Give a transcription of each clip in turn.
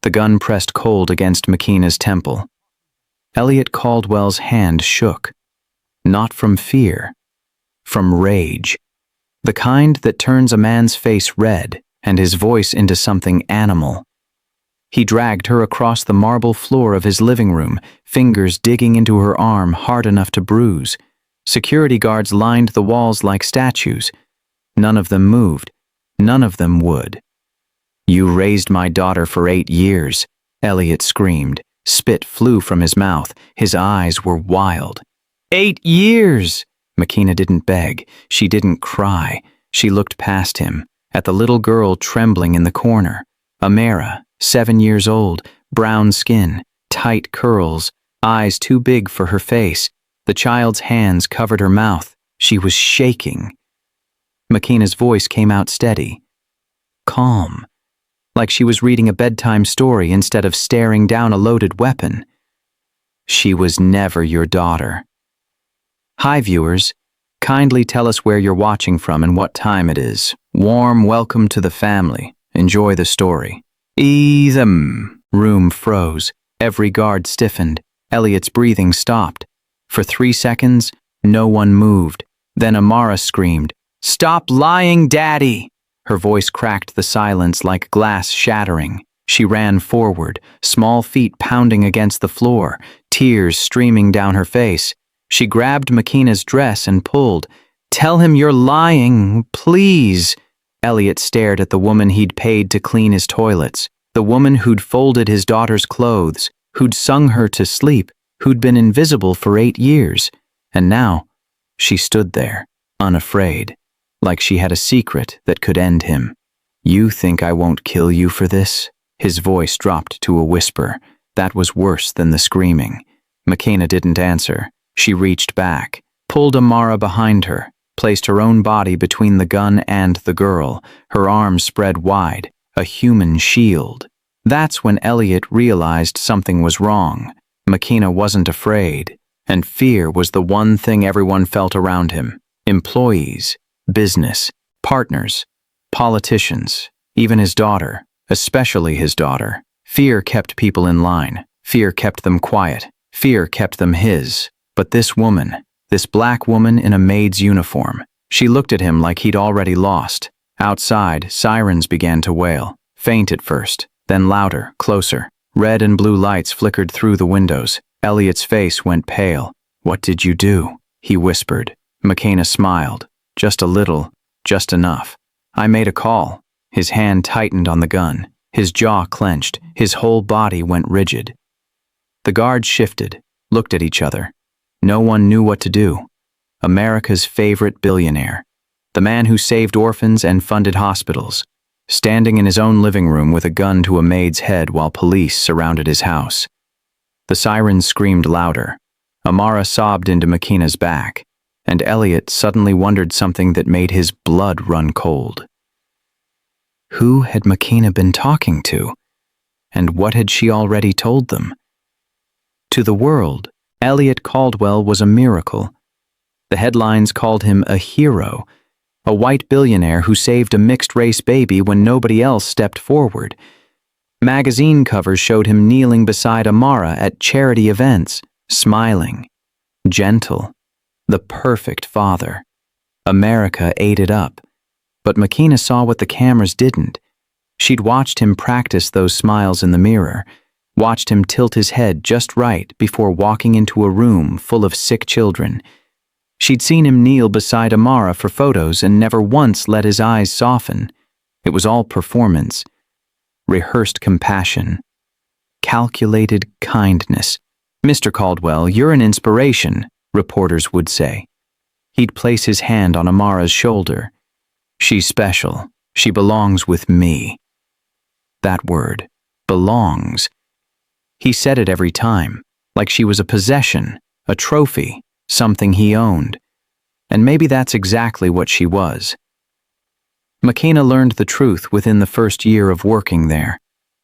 The gun pressed cold against McKenna's temple. Elliot Caldwell's hand shook. Not from fear. From rage. The kind that turns a man's face red and his voice into something animal. He dragged her across the marble floor of his living room, fingers digging into her arm hard enough to bruise. Security guards lined the walls like statues. None of them moved. None of them would. "You raised my daughter for 8 years," Elliot screamed. Spit flew from his mouth. His eyes were wild. 8 years! McKenna didn't beg. She didn't cry. She looked past him, at the little girl trembling in the corner. Amara, 7 years old, brown skin, tight curls, eyes too big for her face. The child's hands covered her mouth. She was shaking. McKenna's voice came out steady. Calm. Like she was reading a bedtime story instead of staring down a loaded weapon. "She was never your daughter." Hi viewers, kindly tell us where you're watching from and what time it is. Warm welcome to the family. Enjoy the story. Room froze. Every guard stiffened. Elliot's breathing stopped. For 3 seconds, no one moved. Then Amara screamed, "Stop lying, Daddy!" Her voice cracked the silence like glass shattering. She ran forward, small feet pounding against the floor, tears streaming down her face. She grabbed McKenna's dress and pulled. "Tell him you're lying, please." Elliot stared at the woman he'd paid to clean his toilets, the woman who'd folded his daughter's clothes, who'd sung her to sleep, who'd been invisible for 8 years. And now, she stood there, unafraid, like she had a secret that could end him. "You think I won't kill you for this?" His voice dropped to a whisper. That was worse than the screaming. McKenna didn't answer. She reached back, pulled Amara behind her, placed her own body between the gun and the girl, her arms spread wide, a human shield. That's when Elliot realized something was wrong. McKenna wasn't afraid, and fear was the one thing everyone felt around him. Employees, business, partners, politicians, even his daughter, especially his daughter. Fear kept people in line. Fear kept them quiet. Fear kept them his. But this woman, this black woman in a maid's uniform, she looked at him like he'd already lost. Outside, sirens began to wail, faint at first, then louder, closer. Red and blue lights flickered through the windows. Elliot's face went pale. "What did you do?" he whispered. McKenna smiled. "Just a little, just enough. I made a call." His hand tightened on the gun. His jaw clenched. His whole body went rigid. The guards shifted, looked at each other. No one knew what to do. America's favorite billionaire, the man who saved orphans and funded hospitals, standing in his own living room with a gun to a maid's head while police surrounded his house. The sirens screamed louder. Amara sobbed into McKenna's back, and Elliot suddenly wondered something that made his blood run cold. Who had McKenna been talking to? And what had she already told them? To the world, Elliot Caldwell was a miracle. The headlines called him a hero, a white billionaire who saved a mixed-race baby when nobody else stepped forward. Magazine covers showed him kneeling beside Amara at charity events, smiling, gentle, the perfect father. America ate it up. But McKenna saw what the cameras didn't. She'd watched him practice those smiles in the mirror, watched him tilt his head just right before walking into a room full of sick children. She'd seen him kneel beside Amara for photos and never once let his eyes soften. It was all performance, rehearsed compassion, calculated kindness. "Mr. Caldwell, you're an inspiration," reporters would say. He'd place his hand on Amara's shoulder. "She's special. She belongs with me." That word, belongs. He said it every time, like she was a possession, a trophy, something he owned. And maybe that's exactly what she was. McKenna learned the truth within the first year of working there.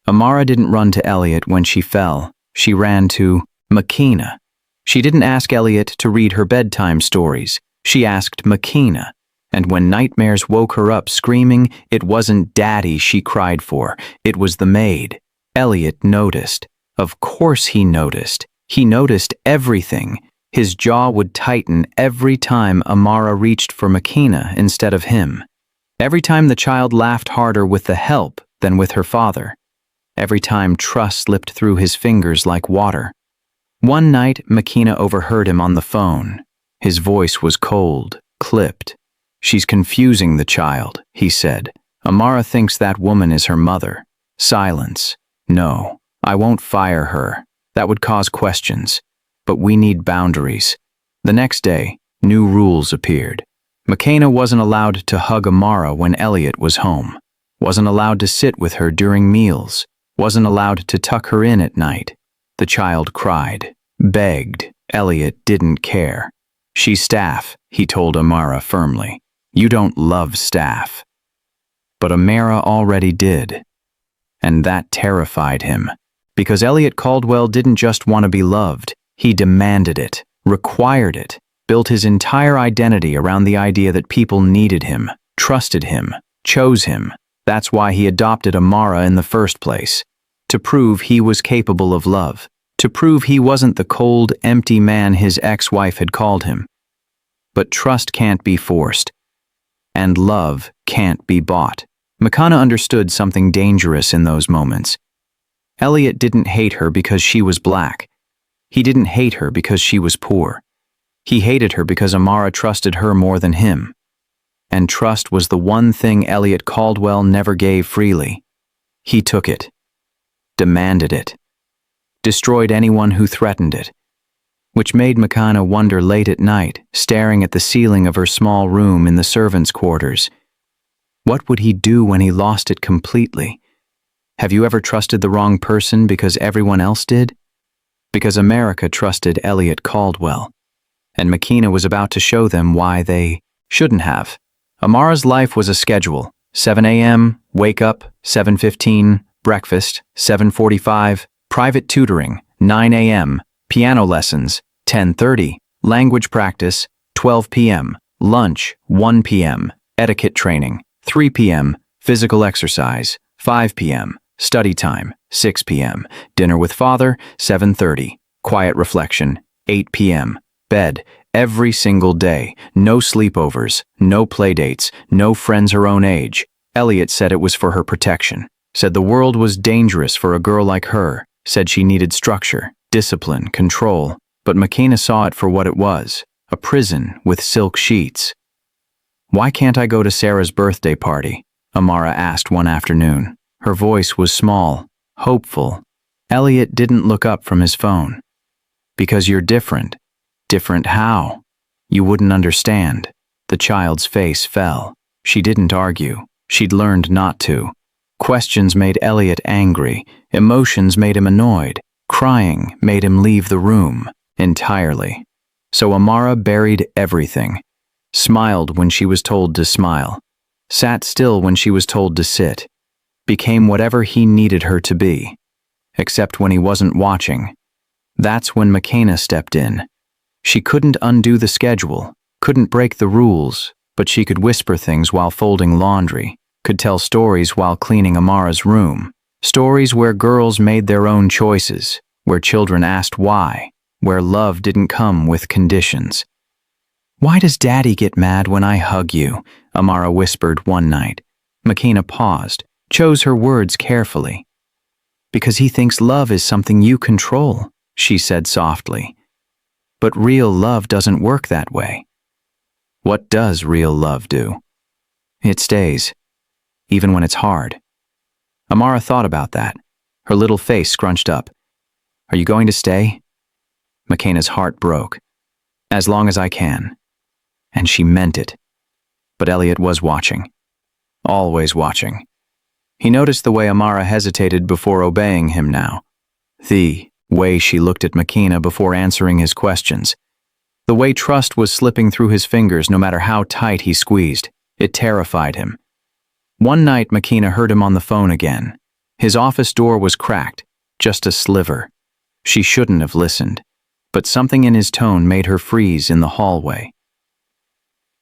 Amara didn't run to Elliot when she fell. She ran to McKenna. She didn't ask Elliot to read her bedtime stories. She asked McKenna. And when nightmares woke her up screaming, it wasn't Daddy she cried for. It was the maid. Elliot noticed. Of course he noticed. He noticed everything. His jaw would tighten every time Amara reached for Makina instead of him. Every time the child laughed harder with the help than with her father. Every time trust slipped through his fingers like water. One night, Makina overheard him on the phone. His voice was cold, clipped. "She's confusing the child," he said. "Amara thinks that woman is her mother." Silence. "No, I won't fire her. That would cause questions. But we need boundaries." The next day, new rules appeared. Makina wasn't allowed to hug Amara when Elliot was home. Wasn't allowed to sit with her during meals. Wasn't allowed to tuck her in at night. The child cried, begged. Elliot didn't care. "She's staff," he told Amara firmly. "You don't love staff." But Amara already did. And that terrified him. Because Elliot Caldwell didn't just want to be loved. He demanded it, required it, built his entire identity around the idea that people needed him, trusted him, chose him. That's why he adopted Amara in the first place. To prove he was capable of love. To prove he wasn't the cold, empty man his ex-wife had called him. But trust can't be forced. And love can't be bought. Makina understood something dangerous in those moments. Elliot didn't hate her because she was black. He didn't hate her because she was poor. He hated her because Amara trusted her more than him. And trust was the one thing Elliot Caldwell never gave freely. He took it. Demanded it. Destroyed anyone who threatened it. Which made Makina wonder late at night, staring at the ceiling of her small room in the servants' quarters. What would he do when he lost it completely? Have you ever trusted the wrong person because everyone else did? Because America trusted Elliot Caldwell. And Makina was about to show them why they shouldn't have. Amara's life was a schedule. 7 a.m., wake up, 7:15, breakfast, 7:45, private tutoring, 9 a.m., piano lessons, 10:30, language practice, 12 p.m., lunch, 1 p.m., etiquette training, 3 p.m., physical exercise, 5 p.m., study time, 6 p.m., dinner with father, 7:30, quiet reflection, 8 p.m., bed, every single day, no sleepovers, no playdates, no friends her own age. Elliot said it was for her protection, said the world was dangerous for a girl like her, said she needed structure, discipline, control, but Makina saw it for what it was, a prison with silk sheets. "Why can't I go to Sarah's birthday party?" Amara asked one afternoon. Her voice was small, hopeful. Elliot didn't look up from his phone. "Because you're different." "Different how?" "You wouldn't understand." The child's face fell. She didn't argue. She'd learned not to. Questions made Elliot angry. Emotions made him annoyed. Crying made him leave the room entirely. So Amara buried everything. Smiled when she was told to smile. Sat still when she was told to sit. Became whatever he needed her to be. Except when he wasn't watching. That's when Makina stepped in. She couldn't undo the schedule, couldn't break the rules, but she could whisper things while folding laundry, could tell stories while cleaning Amara's room. Stories where girls made their own choices, where children asked why, where love didn't come with conditions. "Why does Daddy get mad when I hug you?" Amara whispered one night. Makina paused, chose her words carefully. "Because he thinks love is something you control," she said softly. "But real love doesn't work that way." "What does real love do?" "It stays, even when it's hard." Amara thought about that, her little face scrunched up. "Are you going to stay?" Makina's heart broke. "As long as I can." And she meant it. But Elliot was watching. Always watching. He noticed the way Amara hesitated before obeying him now. The way she looked at Makina before answering his questions. The way trust was slipping through his fingers no matter how tight he squeezed. It terrified him. One night Makina heard him on the phone again. His office door was cracked, just a sliver. She shouldn't have listened, but something in his tone made her freeze in the hallway.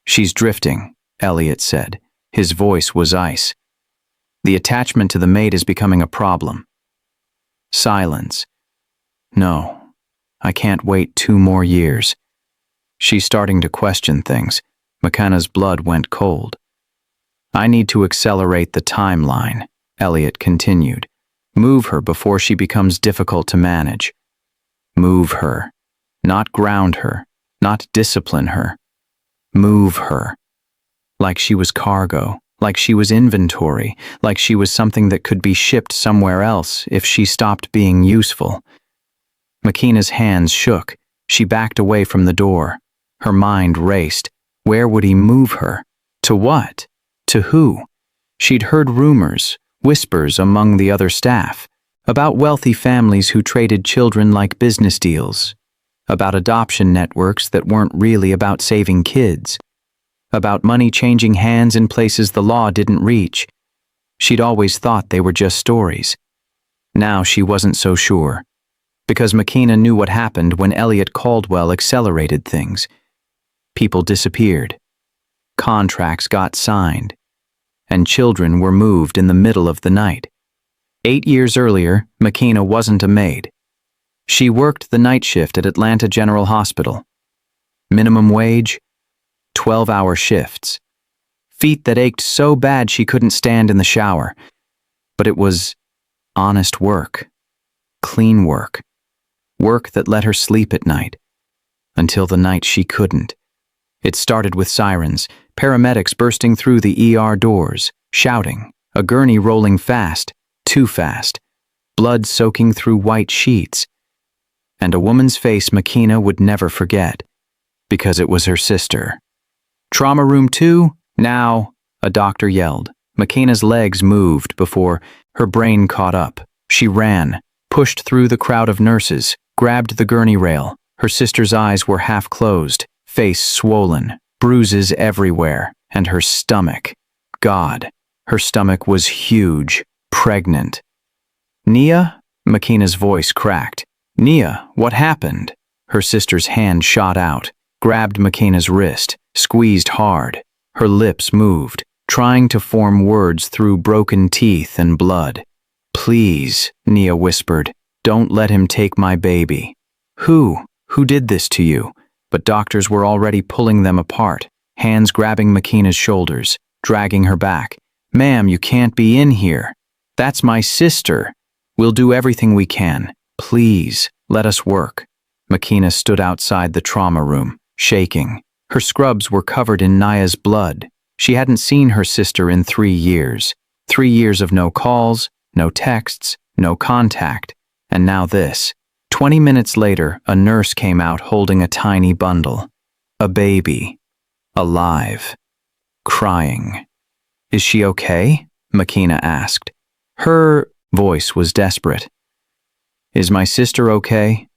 "She's drifting," Elliot said. His voice was ice. "The attachment to the maid is becoming a problem." Silence. No, I can't wait 2 more years. She's starting to question things. McKenna's blood went cold. I need to accelerate the timeline, Elliot continued. Move her before she becomes difficult to manage. Move her. Not ground her. Not discipline her. Move her. Like she was cargo. Like she was inventory. Like she was something that could be shipped somewhere else if she stopped being useful. McKenna's hands shook. She backed away from the door. Her mind raced. Where would he move her? To what? To who? She'd heard rumors, whispers among the other staff, about wealthy families who traded children like business deals, about adoption networks that weren't really about saving kids, about money changing hands in places the law didn't reach. She'd always thought they were just stories. Now she wasn't so sure, because McKenna knew what happened when Elliot Caldwell accelerated things. People disappeared. Contracts got signed. And children were moved in the middle of the night. 8 years earlier, McKenna wasn't a maid. She worked the night shift at Atlanta General Hospital. Minimum wage, 12-hour shifts. Feet that ached so bad she couldn't stand in the shower. But it was honest work. Clean work. Work that let her sleep at night. Until the night she couldn't. It started with sirens, paramedics bursting through the ER doors, shouting, a gurney rolling fast, too fast, blood soaking through white sheets, and a woman's face McKenna would never forget, because it was her sister. Trauma room 2, now, a doctor yelled. McKenna's legs moved before her brain caught up. She ran, pushed through the crowd of nurses, grabbed the gurney rail. Her sister's eyes were half closed, face swollen, bruises everywhere, and her stomach. God, her stomach was huge, pregnant. Nia? McKenna's voice cracked. Nia, what happened? Her sister's hand shot out, grabbed McKenna's wrist, squeezed hard. Her lips moved, trying to form words through broken teeth and blood. Please, Nia whispered, don't let him take my baby. Who did this to you? But doctors were already pulling them apart, hands grabbing McKenna's shoulders, dragging her back. Ma'am, you can't be in here. That's my sister. We'll do everything we can. Please, let us work. McKenna stood outside the trauma room, shaking. Her scrubs were covered in Nia's blood. She hadn't seen her sister in 3 years. 3 years of no calls, no texts, no contact. And now this. 20 minutes later, a nurse came out holding a tiny bundle. A baby. Alive. Crying. Is she okay? McKenna asked. Her voice was desperate. Is my sister okay?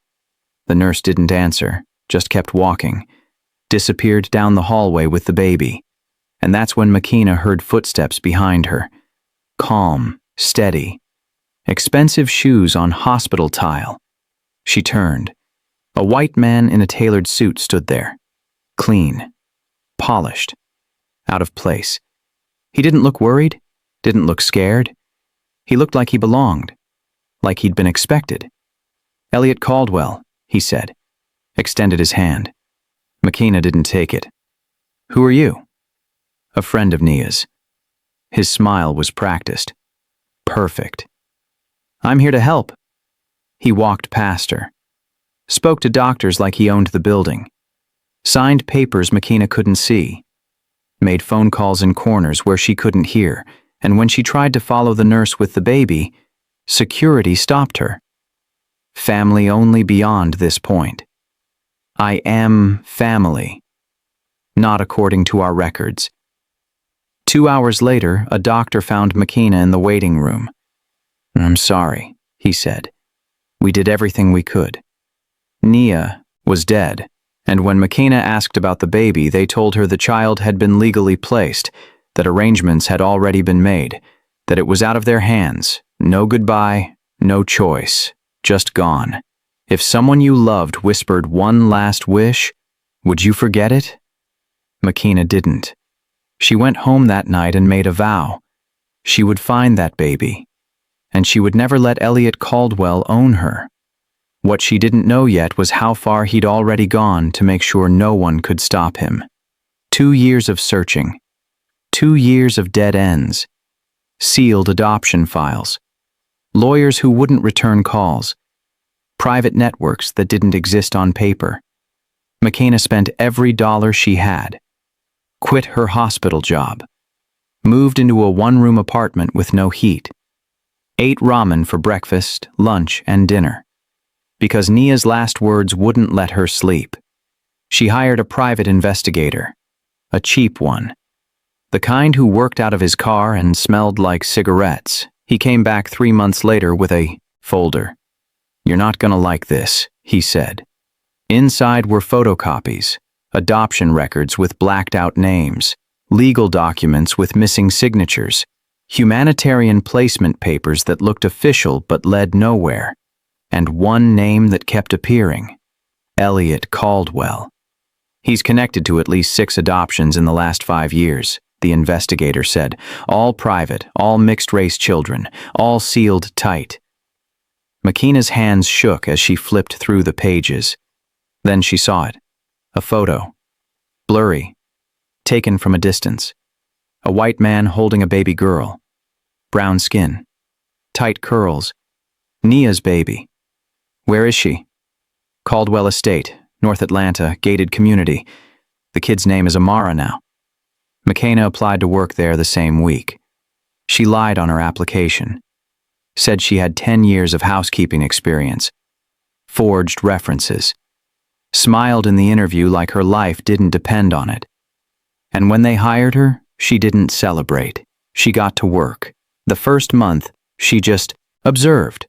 The nurse didn't answer, just kept walking. Disappeared down the hallway with the baby. And that's when McKenna heard footsteps behind her. Calm, steady. Expensive shoes on hospital tile. She turned. A white man in a tailored suit stood there. Clean. Polished. Out of place. He didn't look worried. Didn't look scared. He looked like he belonged. Like he'd been expected. Elliot Caldwell, he said. Extended his hand. McKenna didn't take it. Who are you? A friend of Nia's. His smile was practiced. Perfect. I'm here to help. He walked past her. Spoke to doctors like he owned the building. Signed papers McKenna couldn't see. Made phone calls in corners where she couldn't hear, and when she tried to follow the nurse with the baby, security stopped her. Family only beyond this point. I am family. Not according to our records. 2 hours later, a doctor found McKenna in the waiting room. I'm sorry, he said. We did everything we could. Nia was dead, and when McKenna asked about the baby, they told her the child had been legally placed, that arrangements had already been made, that it was out of their hands, no goodbye, no choice, just gone. If someone you loved whispered one last wish, would you forget it? McKenna didn't. She went home that night and made a vow. She would find that baby and she would never let Elliot Caldwell own her. What she didn't know yet was how far he'd already gone to make sure no one could stop him. 2 years of searching. 2 years of dead ends. Sealed adoption files. Lawyers who wouldn't return calls. Private networks that didn't exist on paper. McKenna spent every dollar she had. Quit her hospital job. Moved into a one-room apartment with no heat. Ate ramen for breakfast, lunch, and dinner. Because Nia's last words wouldn't let her sleep. She hired a private investigator. A cheap one. The kind who worked out of his car and smelled like cigarettes. He came back 3 months later with a folder. "You're not gonna like this," he said. Inside were photocopies, adoption records with blacked-out names, legal documents with missing signatures, humanitarian placement papers that looked official but led nowhere, and one name that kept appearing: Elliot Caldwell. "He's connected to at least 6 adoptions in the last 5 years, the investigator said. "All private, all mixed-race children, all sealed tight." McKenna's hands shook as she flipped through the pages. Then she saw it. A photo. Blurry. Taken from a distance. A white man holding a baby girl. Brown skin. Tight curls. Nia's baby. "Where is she?" "Caldwell Estate, North Atlanta, gated community. The kid's name is Amara now." McKenna applied to work there the same week. She lied on her application. Said she had 10 years of housekeeping experience. Forged references. Smiled in the interview like her life didn't depend on it. And when they hired her, she didn't celebrate. She got to work. The first month, she just observed.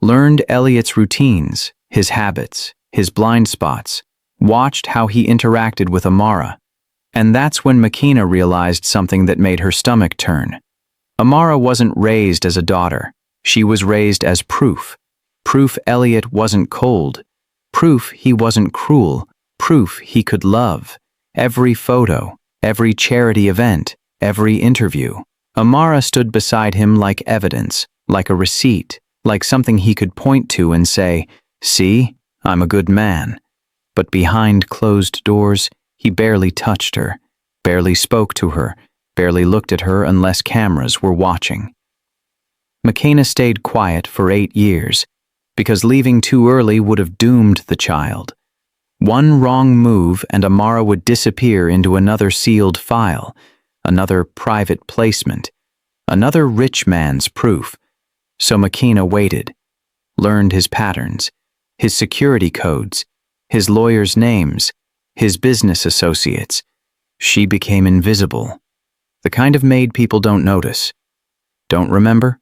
Learned Elliot's routines, his habits, his blind spots. Watched how he interacted with Amara. And that's when McKenna realized something that made her stomach turn. Amara wasn't raised as a daughter. She was raised as proof. Proof Elliot wasn't cold. Proof he wasn't cruel. Proof he could love. Every photo, every charity event, every interview. Amara stood beside him like evidence, like a receipt, like something he could point to and say, "See, I'm a good man." But behind closed doors, he barely touched her, barely spoke to her, barely looked at her unless cameras were watching. McKenna stayed quiet for 8 years, because leaving too early would have doomed the child. One wrong move and Amara would disappear into another sealed file, another private placement, another rich man's proof. So McKenna waited, learned his patterns, his security codes, his lawyers' names, his business associates. She became invisible. The kind of maid people don't notice, don't remember,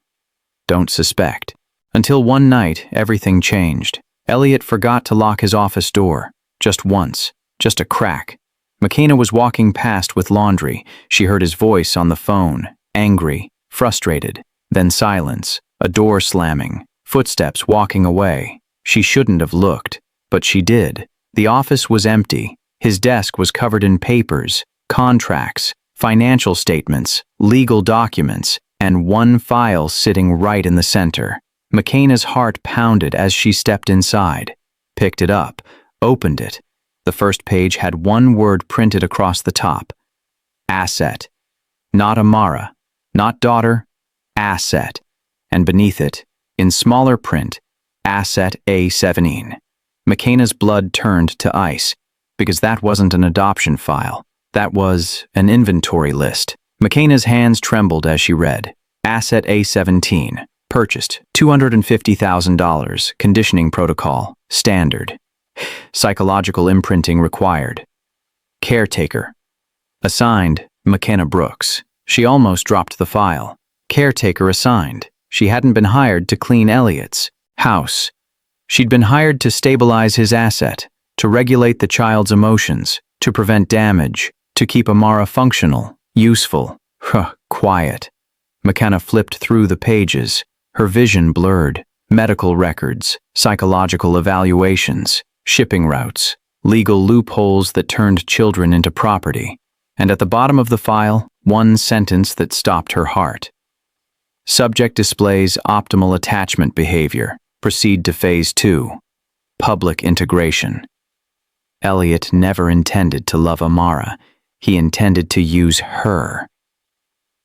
don't suspect. Until one night, everything changed. Elliot forgot to lock his office door. Just once. Just a crack. McKenna was walking past with laundry. She heard his voice on the phone. Angry. Frustrated. Then silence. A door slamming. Footsteps walking away. She shouldn't have looked. But she did. The office was empty. His desk was covered in papers, contracts, financial statements, legal documents, and one file sitting right in the center. McKenna's heart pounded as she stepped inside, picked it up, opened it. The first page had one word printed across the top. Asset. Not Amara, not daughter, asset. And beneath it, in smaller print, Asset A17. McKenna's blood turned to ice, because that wasn't an adoption file. That was an inventory list. McKenna's hands trembled as she read. Asset A17. Purchased, $250,000, conditioning protocol, standard. Psychological imprinting required. Caretaker. Assigned, McKenna Brooks. She almost dropped the file. Caretaker assigned. She hadn't been hired to clean Elliot's house. She'd been hired to stabilize his asset, to regulate the child's emotions, to prevent damage, to keep Amara functional, useful, quiet. McKenna flipped through the pages. Her vision blurred. Medical records, psychological evaluations, shipping routes, legal loopholes that turned children into property. And at the bottom of the file, one sentence that stopped her heart. Subject displays optimal attachment behavior. Proceed to phase 2. Public integration. Elliot never intended to love Amara. He intended to use her.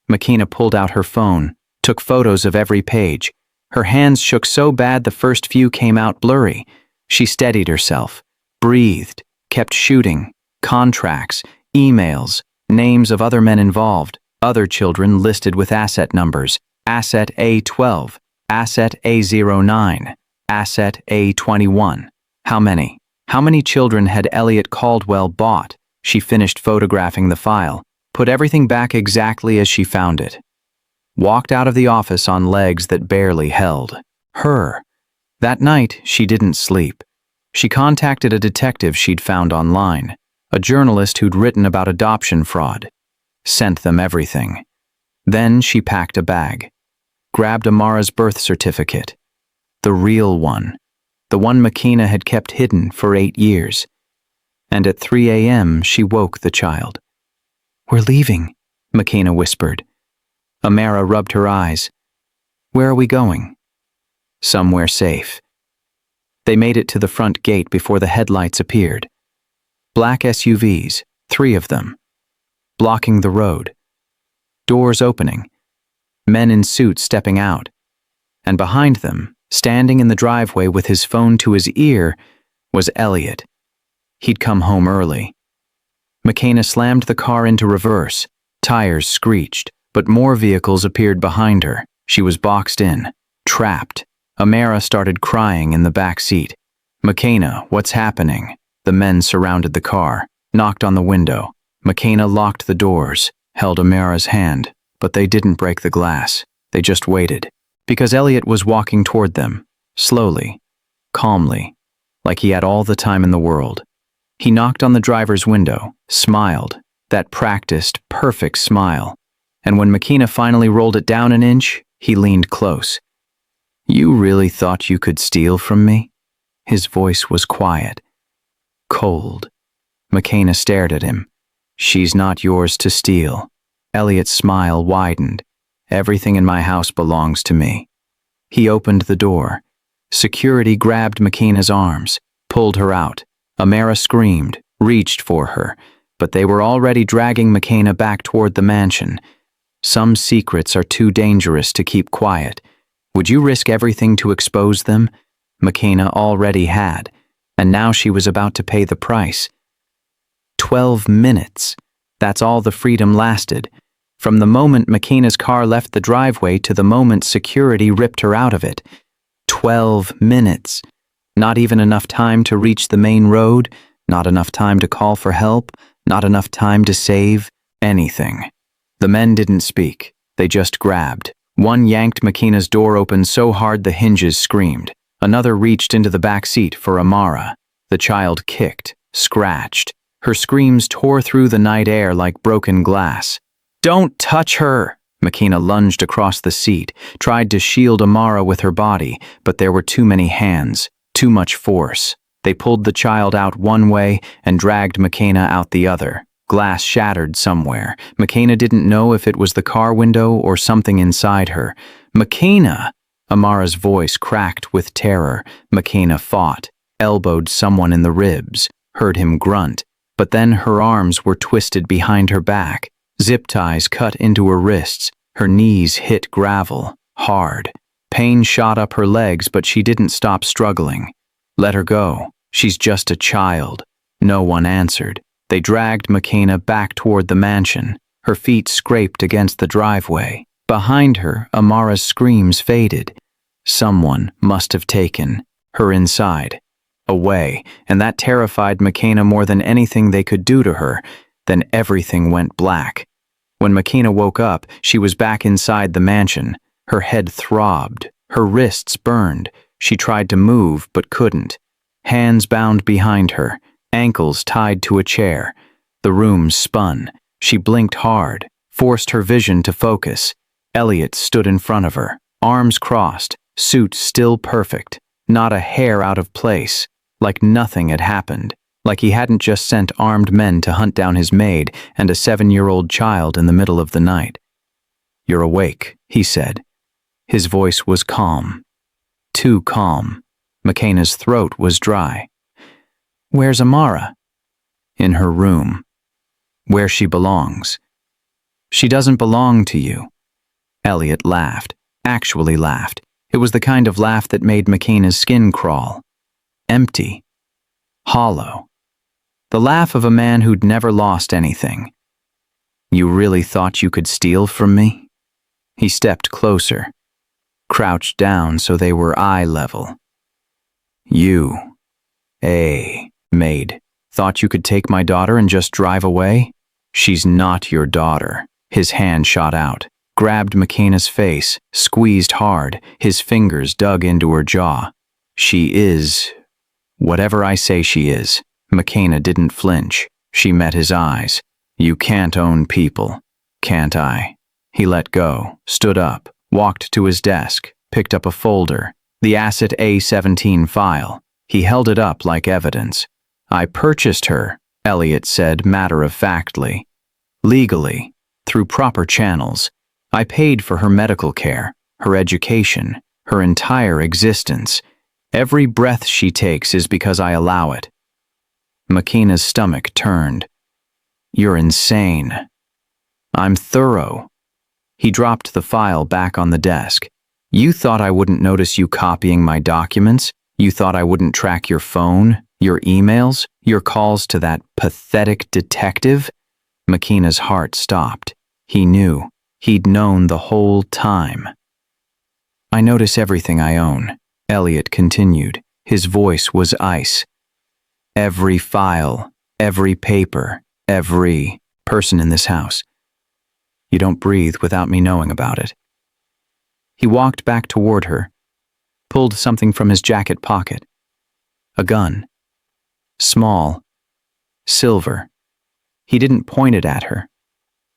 Makina pulled out her phone, took photos of every page. Her hands shook so bad the first few came out blurry. She steadied herself, breathed, kept shooting. Contracts, emails, names of other men involved, other children listed with asset numbers. Asset A12, Asset A09, Asset A21. How many? How many children had Elliot Caldwell bought? She finished photographing the file, put everything back exactly as she found it. Walked out of the office on legs that barely held. Her. That night, she didn't sleep. She contacted a detective she'd found online, a journalist who'd written about adoption fraud. Sent them everything. Then she packed a bag. Grabbed Amara's birth certificate. The real one. The one Makina had kept hidden for 8 years. And at 3 a.m. she woke the child. "We're leaving," Makina whispered. Amara rubbed her eyes. "Where are we going?" "Somewhere safe." They made it to the front gate before the headlights appeared. Black SUVs, 3 of them. Blocking the road. Doors opening. Men in suits stepping out. And behind them, standing in the driveway with his phone to his ear, was Elliot. He'd come home early. Makina slammed the car into reverse. Tires screeched, but more vehicles appeared behind her. She was boxed in, trapped. Amara started crying in the back seat. "Makina, what's happening?" The men surrounded the car, knocked on the window. Makina locked the doors, held Amara's hand, but they didn't break the glass. They just waited. Because Elliot was walking toward them, slowly, calmly, like he had all the time in the world. He knocked on the driver's window, smiled, that practiced, perfect smile. And when Makina finally rolled it down an inch, he leaned close. "You really thought you could steal from me?" His voice was quiet, cold. Makina stared at him. "She's not yours to steal." Elliot's smile widened. "Everything in my house belongs to me." He opened the door. Security grabbed Makina's arms, pulled her out. Amara screamed, reached for her, but they were already dragging Makina back toward the mansion. Some secrets are too dangerous to keep quiet. Would you risk everything to expose them? Makina already had, and now she was about to pay the price. 12 minutes. That's all the freedom lasted. From the moment Makina's car left the driveway to the moment security ripped her out of it. 12 minutes. Not even enough time to reach the main road, not enough time to call for help, not enough time to save anything. The men didn't speak. They just grabbed. One yanked Makina's door open so hard the hinges screamed. Another reached into the back seat for Amara. The child kicked, scratched. Her screams tore through the night air like broken glass. "Don't touch her!" Makina lunged across the seat, tried to shield Amara with her body, but there were too many hands, too much force. They pulled the child out one way and dragged Makina out the other. Glass shattered somewhere. Makina didn't know if it was the car window or something inside her. "Makina!" Amara's voice cracked with terror. Makina fought, elbowed someone in the ribs, heard him grunt, but then her arms were twisted behind her back. Zip ties cut into her wrists. Her knees hit gravel, hard. Pain shot up her legs, but she didn't stop struggling. "Let her go. She's just a child." No one answered. They dragged Makina back toward the mansion. Her feet scraped against the driveway. Behind her, Amara's screams faded. Someone must have taken her inside, away, and that terrified Makina more than anything they could do to her. Then everything went black. When Makina woke up, she was back inside the mansion. Her head throbbed. Her wrists burned. She tried to move, but couldn't. Hands bound behind her, ankles tied to a chair. The room spun. She blinked hard, forced her vision to focus. Elliot stood in front of her, arms crossed, suit still perfect, not a hair out of place, like nothing had happened. Like he hadn't just sent armed men to hunt down his maid and a 7-year-old child in the middle of the night. "You're awake," he said. His voice was calm. Too calm. McKenna's throat was dry. "Where's Amara?" "In her room. Where she belongs." "She doesn't belong to you." Elliot laughed. Actually laughed. It was the kind of laugh that made McKenna's skin crawl. Empty. Hollow. The laugh of a man who'd never lost anything. "You really thought you could steal from me?" He stepped closer, crouched down so they were eye level. "You, Maid, thought you could take my daughter and just drive away? She's not your daughter." His hand shot out, grabbed McKenna's face, squeezed hard, his fingers dug into her jaw. "She is whatever I say she is." McKenna didn't flinch. She met his eyes. "You can't own people, can't I?" He let go, stood up, walked to his desk, picked up a folder, the Asset A17 file. He held it up like evidence. "I purchased her," Elliot said matter-of-factly. "Legally, through proper channels. I paid for her medical care, her education, her entire existence. Every breath she takes is because I allow it." McKenna's stomach turned. "You're insane." "I'm thorough." He dropped the file back on the desk. "You thought I wouldn't notice you copying my documents? You thought I wouldn't track your phone, your emails, your calls to that pathetic detective?" McKenna's heart stopped. He knew. He'd known the whole time. "I notice everything I own," Elliot continued. His voice was ice. "Every file, every paper, every person in this house. You don't breathe without me knowing about it." He walked back toward her, pulled something from his jacket pocket. A gun. Small. Silver. He didn't point it at her,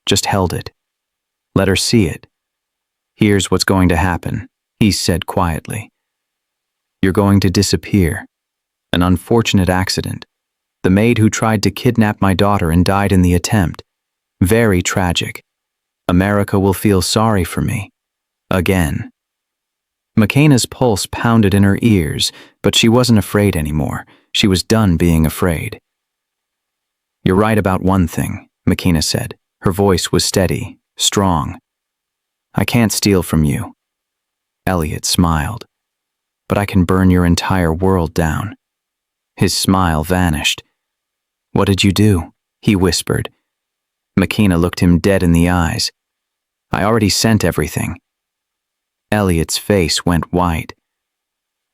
just held it. Let her see it. "Here's what's going to happen," he said quietly. "You're going to disappear. An unfortunate accident. The maid who tried to kidnap my daughter and died in the attempt. Very tragic. America will feel sorry for me. Again." McKenna's pulse pounded in her ears, but she wasn't afraid anymore. She was done being afraid. "You're right about one thing," McKenna said. Her voice was steady, strong. "I can't steal from you." Elliot smiled. "But I can burn your entire world down." His smile vanished. "What did you do?" he whispered. McKenna looked him dead in the eyes. "I already sent everything." Elliot's face went white.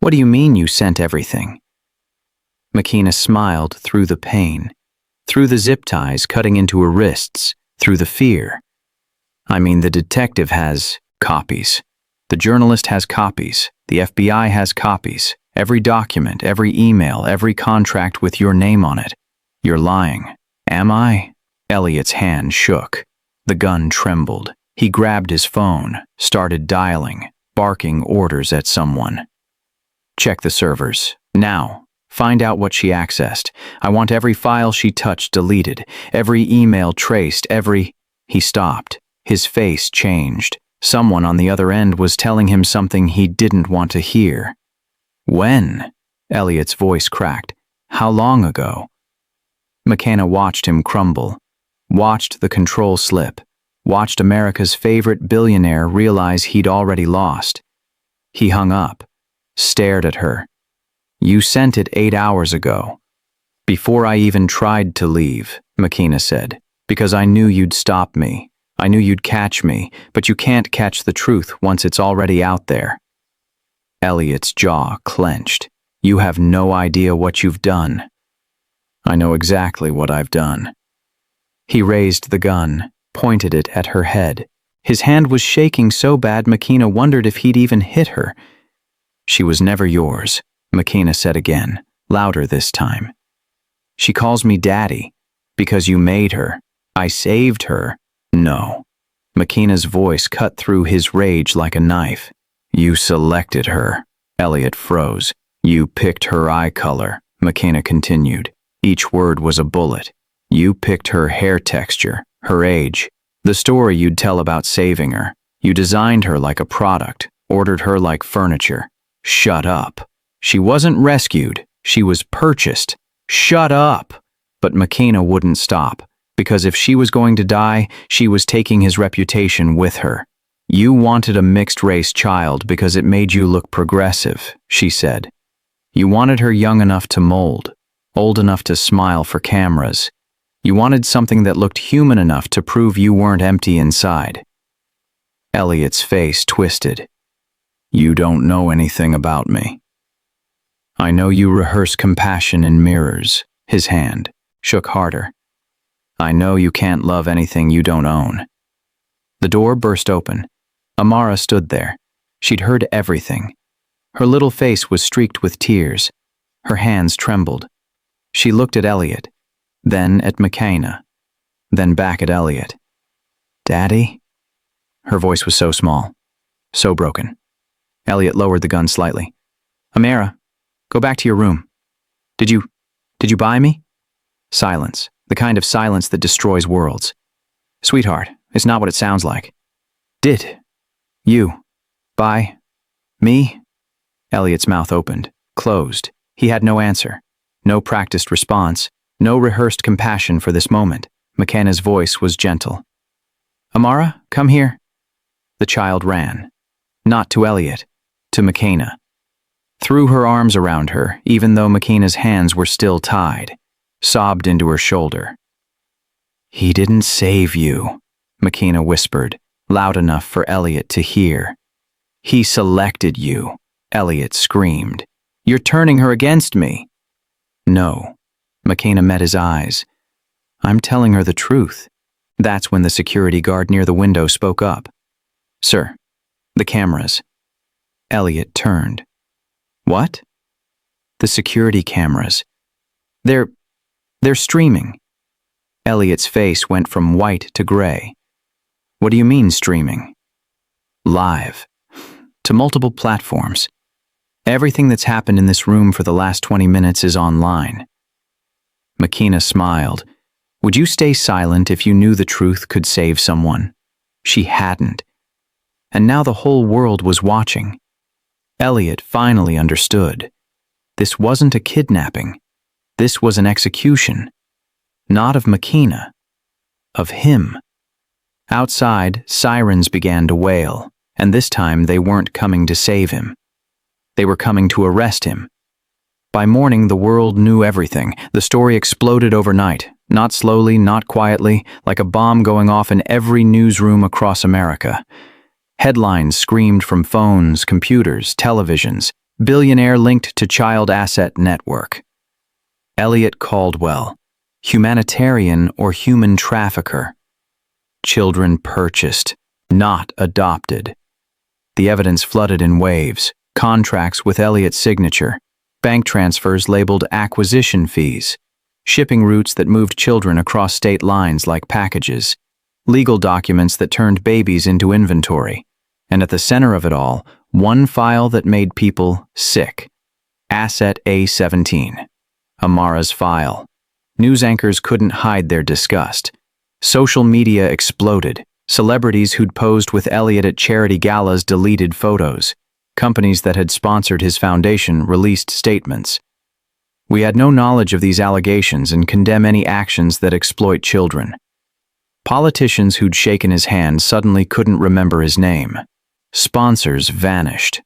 "What do you mean you sent everything?" McKenna smiled through the pain, through the zip ties cutting into her wrists, through the fear. "I mean, the detective has copies. The journalist has copies. The FBI has copies. Every document, every email, every contract with your name on it. You're lying. Am I?" Elliot's hand shook. The gun trembled. He grabbed his phone, started dialing, barking orders at someone. "Check the servers. Now. Find out what she accessed. I want every file she touched deleted, every email traced, every—" He stopped. His face changed. Someone on the other end was telling him something he didn't want to hear. "When?" Elliot's voice cracked. "How long ago?" McKenna watched him crumble, watched the control slip, watched America's favorite billionaire realize he'd already lost. He hung up, stared at her. "You sent it 8 hours ago. Before I even tried to leave," McKenna said, "because I knew you'd stop me. I knew you'd catch me, but you can't catch the truth once it's already out there." Elliot's jaw clenched. "You have no idea what you've done." "I know exactly what I've done." He raised the gun, pointed it at her head. His hand was shaking so bad McKenna wondered if he'd even hit her. "She was never yours," McKenna said again, louder this time. "She calls me Daddy, because you made her. I saved her." "No." McKenna's voice cut through his rage like a knife. "You selected her." Elliot froze. "You picked her eye color," McKenna continued. Each word was a bullet. "You picked her hair texture, her age, the story you'd tell about saving her. You designed her like a product, ordered her like furniture. Shut up. She wasn't rescued. She was purchased. Shut up. But McKenna wouldn't stop, because if she was going to die, she was taking his reputation with her. You wanted a mixed-race child because it made you look progressive, she said. You wanted her young enough to mold, old enough to smile for cameras. You wanted something that looked human enough to prove you weren't empty inside. Elliot's face twisted. You don't know anything about me. I know you rehearse compassion in mirrors. His hand shook harder. I know you can't love anything you don't own. The door burst open. Amara stood there. She'd heard everything. Her little face was streaked with tears. Her hands trembled. She looked at Elliot, then at McKenna, then back at Elliot. Daddy? Her voice was so small, so broken. Elliot lowered the gun slightly. Amara, go back to your room. Did you buy me? Silence, the kind of silence that destroys worlds. Sweetheart, it's not what it sounds like. Did you buy me? Elliot's mouth opened, closed. He had no answer, no practiced response, no rehearsed compassion for this moment. McKenna's voice was gentle. Amara, come here. The child ran, not to Elliot, to McKenna. Threw her arms around her, even though McKenna's hands were still tied, sobbed into her shoulder. He didn't save you, McKenna whispered, loud enough for Elliot to hear. He selected you, Elliot screamed. You're turning her against me. No, McKenna met his eyes. I'm telling her the truth. That's when the security guard near the window spoke up. Sir, the cameras. Elliot turned. What? The security cameras. They're streaming. Elliot's face went from white to gray. What do you mean streaming? Live. To multiple platforms. Everything that's happened in this room for the last 20 minutes is online. McKenna smiled. Would you stay silent if you knew the truth could save someone? She hadn't. And now the whole world was watching. Elliot finally understood. This wasn't a kidnapping. This was an execution. Not of McKenna. Of him. Outside, sirens began to wail, and this time they weren't coming to save him. They were coming to arrest him. By morning, the world knew everything. The story exploded overnight, not slowly, not quietly, like a bomb going off in every newsroom across America. Headlines screamed from phones, computers, televisions. Billionaire linked to child asset network. Elliot Caldwell, humanitarian or human trafficker. Children purchased, not adopted. The evidence flooded in waves. Contracts with Elliot's signature. Bank transfers labeled acquisition fees. Shipping routes that moved children across state lines like packages. Legal documents that turned babies into inventory. And at the center of it all, one file that made people sick. Asset A17. Amara's file. News anchors couldn't hide their disgust. Social media exploded. Celebrities who'd posed with Elliot at charity galas deleted photos. Companies that had sponsored his foundation released statements. We had no knowledge of these allegations and condemn any actions that exploit children. Politicians who'd shaken his hand suddenly couldn't remember his name. Sponsors vanished.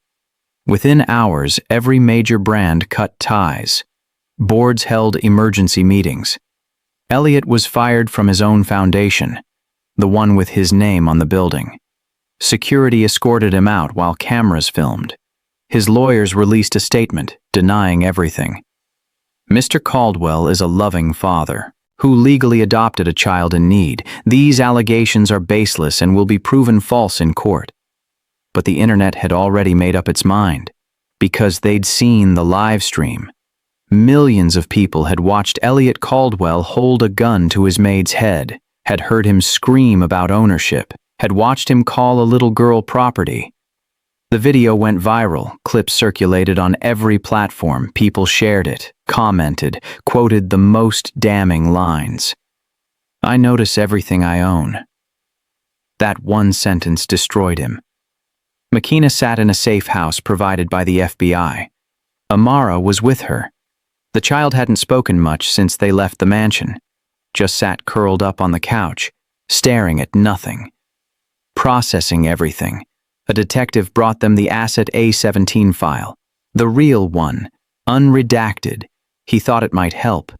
Within hours, every major brand cut ties. Boards held emergency meetings. Elliot was fired from his own foundation, the one with his name on the building. Security escorted him out while cameras filmed. His lawyers released a statement denying everything. Mr. Caldwell is a loving father who legally adopted a child in need. These allegations are baseless and will be proven false in court. But the internet had already made up its mind, because they'd seen the live stream. Millions of people had watched Elliot Caldwell hold a gun to his maid's head, had heard him scream about ownership, had watched him call a little girl property. The video went viral, clips circulated on every platform, people shared it, commented, quoted the most damning lines. I notice everything I own. That one sentence destroyed him. Makina sat in a safe house provided by the FBI. Amara was with her. The child hadn't spoken much since they left the mansion, just sat curled up on the couch, staring at nothing. Processing everything, a detective brought them the Asset A17 file, the real one, unredacted. He thought it might help,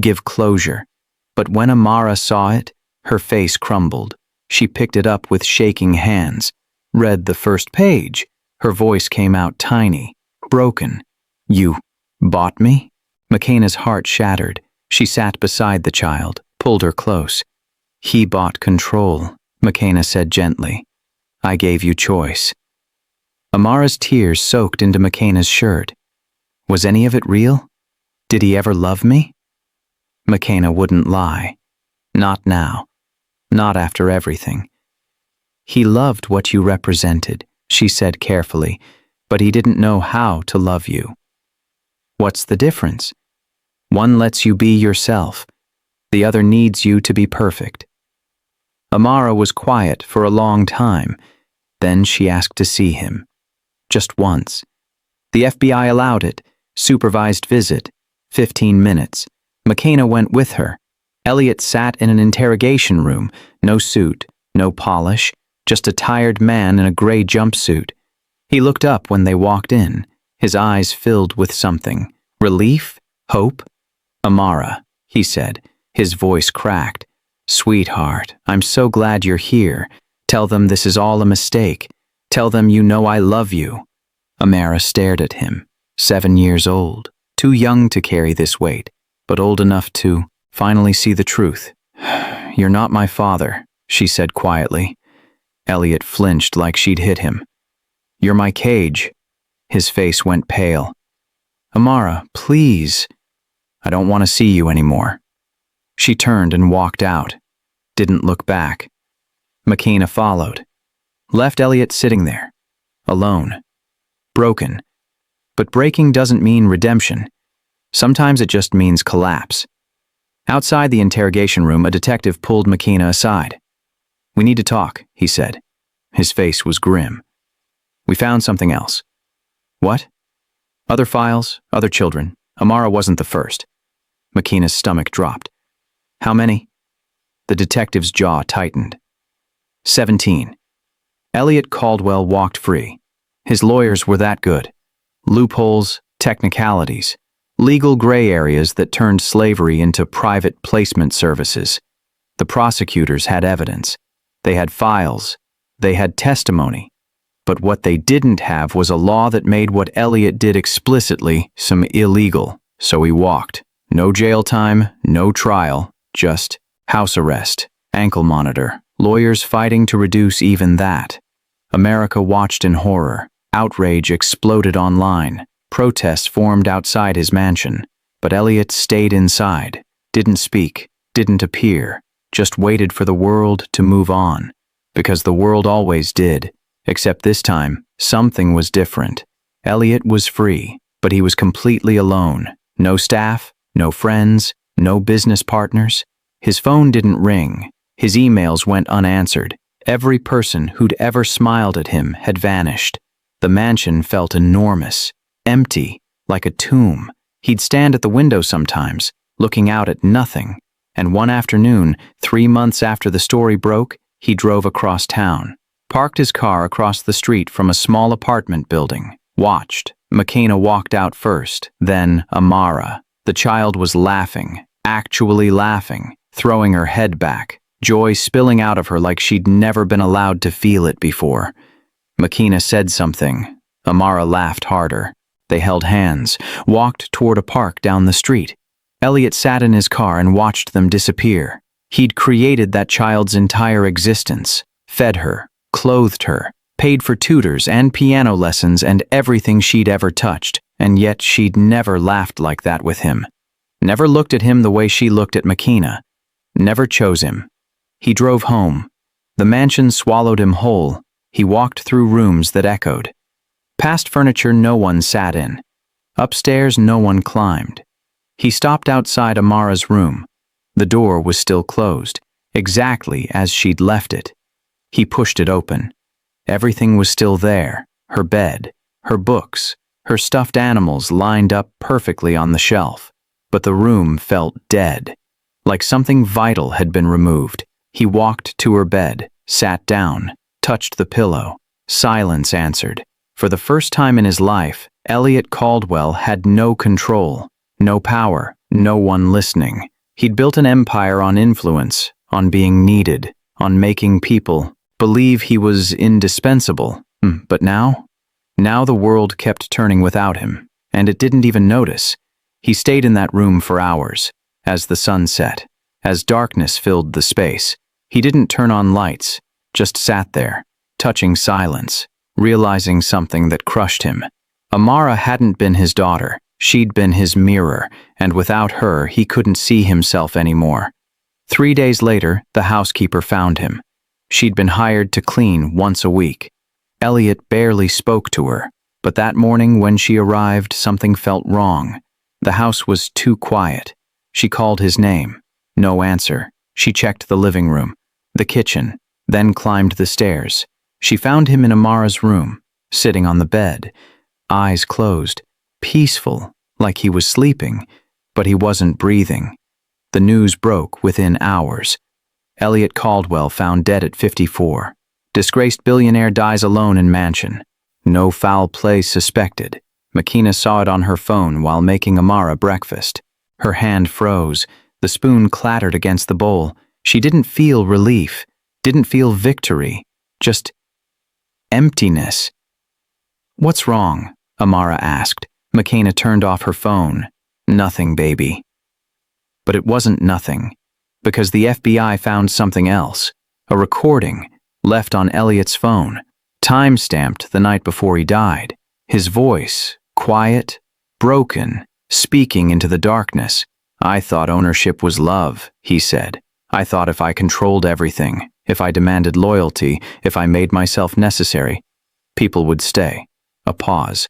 give closure. But when Amara saw it, her face crumbled. She picked it up with shaking hands, read the first page. Her voice came out tiny, broken. "You bought me?" Makina's heart shattered. She sat beside the child, pulled her close. "He bought control," Makina said gently. "I gave you choice." Amara's tears soaked into Makina's shirt. Was any of it real? Did he ever love me? Makina wouldn't lie. Not now. Not after everything. "He loved what you represented," she said carefully, "but he didn't know how to love you." "What's the difference?" "One lets you be yourself. The other needs you to be perfect." Amara was quiet for a long time. Then she asked to see him. Just once. The FBI allowed it. Supervised visit. 15 minutes. Makina went with her. Elliot sat in an interrogation room. No suit, no polish, just a tired man in a gray jumpsuit. He looked up when they walked in, his eyes filled with something. Relief? Hope? "Amara," he said, his voice cracked. "Sweetheart, I'm so glad you're here. Tell them this is all a mistake. Tell them you know I love you." Amara stared at him, 7 years old, too young to carry this weight, but old enough to finally see the truth. "You're not my father," she said quietly. Elliot flinched like she'd hit him. "You're my cage." His face went pale. "Amara, please. I don't want to see you anymore." She turned and walked out. Didn't look back. Makina followed. Left Elliot sitting there, alone. Broken. But breaking doesn't mean redemption. Sometimes it just means collapse. Outside the interrogation room, a detective pulled Makina aside. "We need to talk," he said. His face was grim. "We found something else." "What?" "Other files, other children. Amara wasn't the first." Makina's stomach dropped. "How many?" The detective's jaw tightened. 17. Elliot Caldwell walked free. His lawyers were that good. Loopholes, technicalities, legal gray areas that turned slavery into private placement services. The prosecutors had evidence. They had files. They had testimony. But what they didn't have was a law that made what Elliot did explicitly some illegal. So he walked. No jail time, no trial, just house arrest, ankle monitor, lawyers fighting to reduce even that. America watched in horror. Outrage exploded online. Protests formed outside his mansion. But Elliot stayed inside, didn't speak, didn't appear, just waited for the world to move on. Because the world always did. Except this time, something was different. Elliot was free, but he was completely alone. No staff, no friends, no business partners. His phone didn't ring. His emails went unanswered. Every person who'd ever smiled at him had vanished. The mansion felt enormous, empty, like a tomb. He'd stand at the window sometimes, looking out at nothing. And one afternoon, 3 months after the story broke, he drove across town, parked his car across the street from a small apartment building, watched. Makina walked out first, then Amara. The child was laughing, actually laughing, throwing her head back, joy spilling out of her like she'd never been allowed to feel it before. Makina said something. Amara laughed harder. They held hands, walked toward a park down the street. Elliot sat in his car and watched them disappear. He'd created that child's entire existence, fed her, clothed her, paid for tutors and piano lessons and everything she'd ever touched, and yet she'd never laughed like that with him. Never looked at him the way she looked at Makina. Never chose him. He drove home. The mansion swallowed him whole. He walked through rooms that echoed. Past furniture no one sat in. Upstairs no one climbed. He stopped outside Amara's room. The door was still closed, exactly as she'd left it. He pushed it open. Everything was still there, her bed, her books, her stuffed animals lined up perfectly on the shelf. But the room felt dead, like something vital had been removed. He walked to her bed, sat down, touched the pillow. Silence answered. For the first time in his life, Elliot Caldwell had no control, no power, no one listening. He'd built an empire on influence, on being needed, on making people believe he was indispensable. But now? Now the world kept turning without him, and it didn't even notice. He stayed in that room for hours, as the sun set, as darkness filled the space. He didn't turn on lights, just sat there, touching silence, realizing something that crushed him. Amara hadn't been his daughter, she'd been his mirror, and without her he couldn't see himself anymore. 3 days later, the housekeeper found him. She'd been hired to clean once a week. Elliot barely spoke to her, but that morning when she arrived, something felt wrong. The house was too quiet. She called his name. No answer. She checked the living room, the kitchen, then climbed the stairs. She found him in Amara's room, sitting on the bed, eyes closed, peaceful, like he was sleeping, but he wasn't breathing. The news broke within hours. Elliot Caldwell found dead at 54. Disgraced billionaire dies alone in mansion. No foul play suspected. McKenna saw it on her phone while making Amara breakfast. Her hand froze. The spoon clattered against the bowl. She didn't feel relief, didn't feel victory, just emptiness. "What's wrong?" Amara asked. McKenna turned off her phone. "Nothing, baby." But it wasn't nothing, because the FBI found something else. A recording, left on Elliot's phone, time-stamped the night before he died. His voice, quiet, broken, speaking into the darkness. "I thought ownership was love," he said. "I thought if I controlled everything, if I demanded loyalty, if I made myself necessary, people would stay." A pause.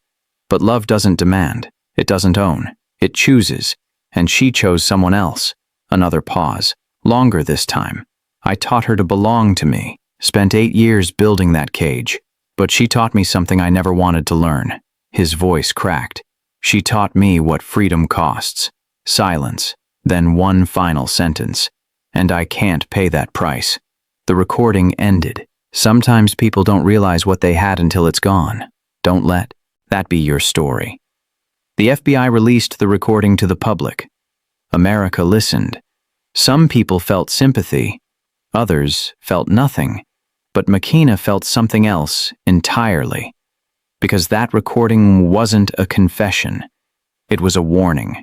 "But love doesn't demand. It doesn't own. It chooses. And she chose someone else." Another pause. Longer this time. "I taught her to belong to me. Spent 8 years building that cage. But she taught me something I never wanted to learn." His voice cracked. "She taught me what freedom costs." Silence. Then one final sentence. "And I can't pay that price." The recording ended. Sometimes people don't realize what they had until it's gone. Don't let that be your story. The FBI released the recording to the public. America listened. Some people felt sympathy. Others felt nothing. But McKenna felt something else entirely. Because that recording wasn't a confession. It was a warning.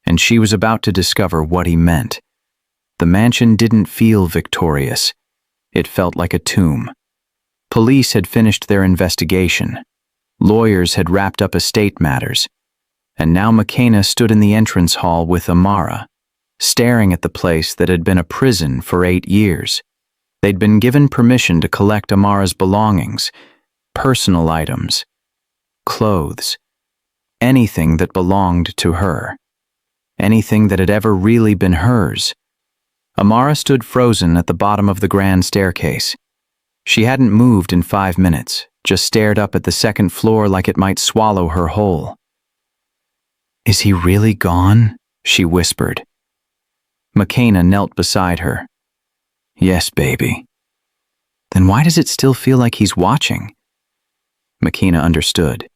And she was about to discover what he meant. The mansion didn't feel victorious. It felt like a tomb. Police had finished their investigation. Lawyers had wrapped up estate matters. And now McKenna stood in the entrance hall with Amara, staring at the place that had been a prison for 8 years. They'd been given permission to collect Amara's belongings, personal items, clothes, anything that belonged to her, anything that had ever really been hers. Amara stood frozen at the bottom of the grand staircase. She hadn't moved in 5 minutes, just stared up at the second floor like it might swallow her whole. "Is he really gone?" she whispered. McKenna knelt beside her. "Yes, baby." "Then why does it still feel like he's watching?" McKenna understood.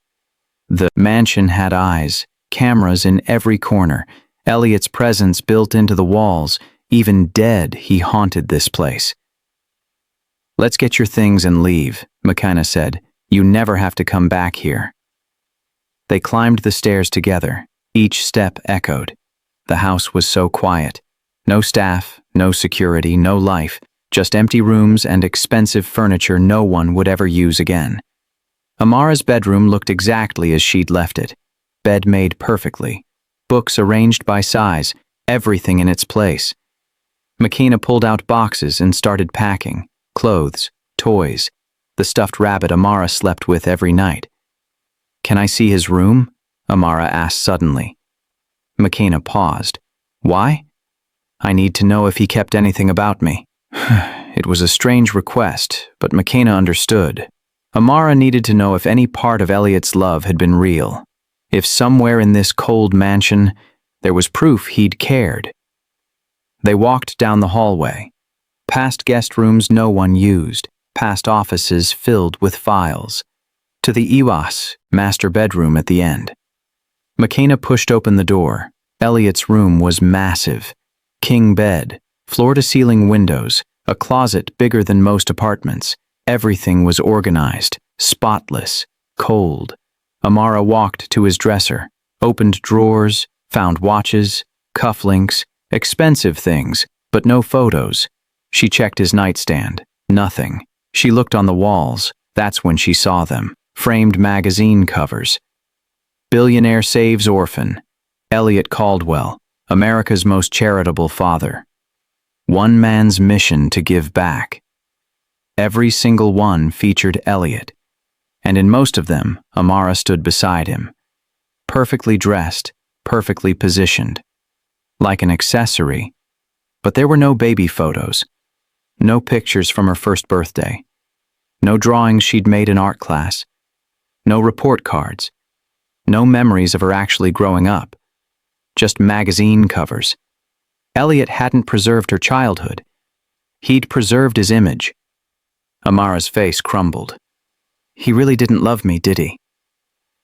The mansion had eyes, cameras in every corner, Elliot's presence built into the walls. Even dead, he haunted this place. "Let's get your things and leave," McKenna said. "You never have to come back here." They climbed the stairs together. Each step echoed. The house was so quiet. No staff, no security, no life, just empty rooms and expensive furniture no one would ever use again. Amara's bedroom looked exactly as she'd left it. Bed made perfectly. Books arranged by size, everything in its place. McKenna pulled out boxes and started packing. Clothes, toys, the stuffed rabbit Amara slept with every night. "Can I see his room?" Amara asked suddenly. McKenna paused. "Why?" "I need to know if he kept anything about me." It was a strange request, but McKenna understood. Amara needed to know if any part of Elliot's love had been real. If somewhere in this cold mansion, there was proof he'd cared. They walked down the hallway, past guest rooms no one used, past offices filled with files, to the Iwas master bedroom at the end. McKenna pushed open the door. Elliot's room was massive. King bed, floor-to-ceiling windows, a closet bigger than most apartments. Everything was organized, spotless, cold. Amara walked to his dresser, opened drawers, found watches, cufflinks, expensive things, but no photos. She checked his nightstand. Nothing. She looked on the walls. That's when she saw them. Framed magazine covers. Billionaire saves orphan. Elliot Caldwell, America's most charitable father. One man's mission to give back. Every single one featured Elliot, and in most of them, Amara stood beside him. Perfectly dressed, perfectly positioned. Like an accessory. But there were no baby photos. No pictures from her first birthday. No drawings she'd made in art class. No report cards. No memories of her actually growing up. Just magazine covers. Elliot hadn't preserved her childhood. He'd preserved his image. Amara's face crumbled. He really didn't love me, did he?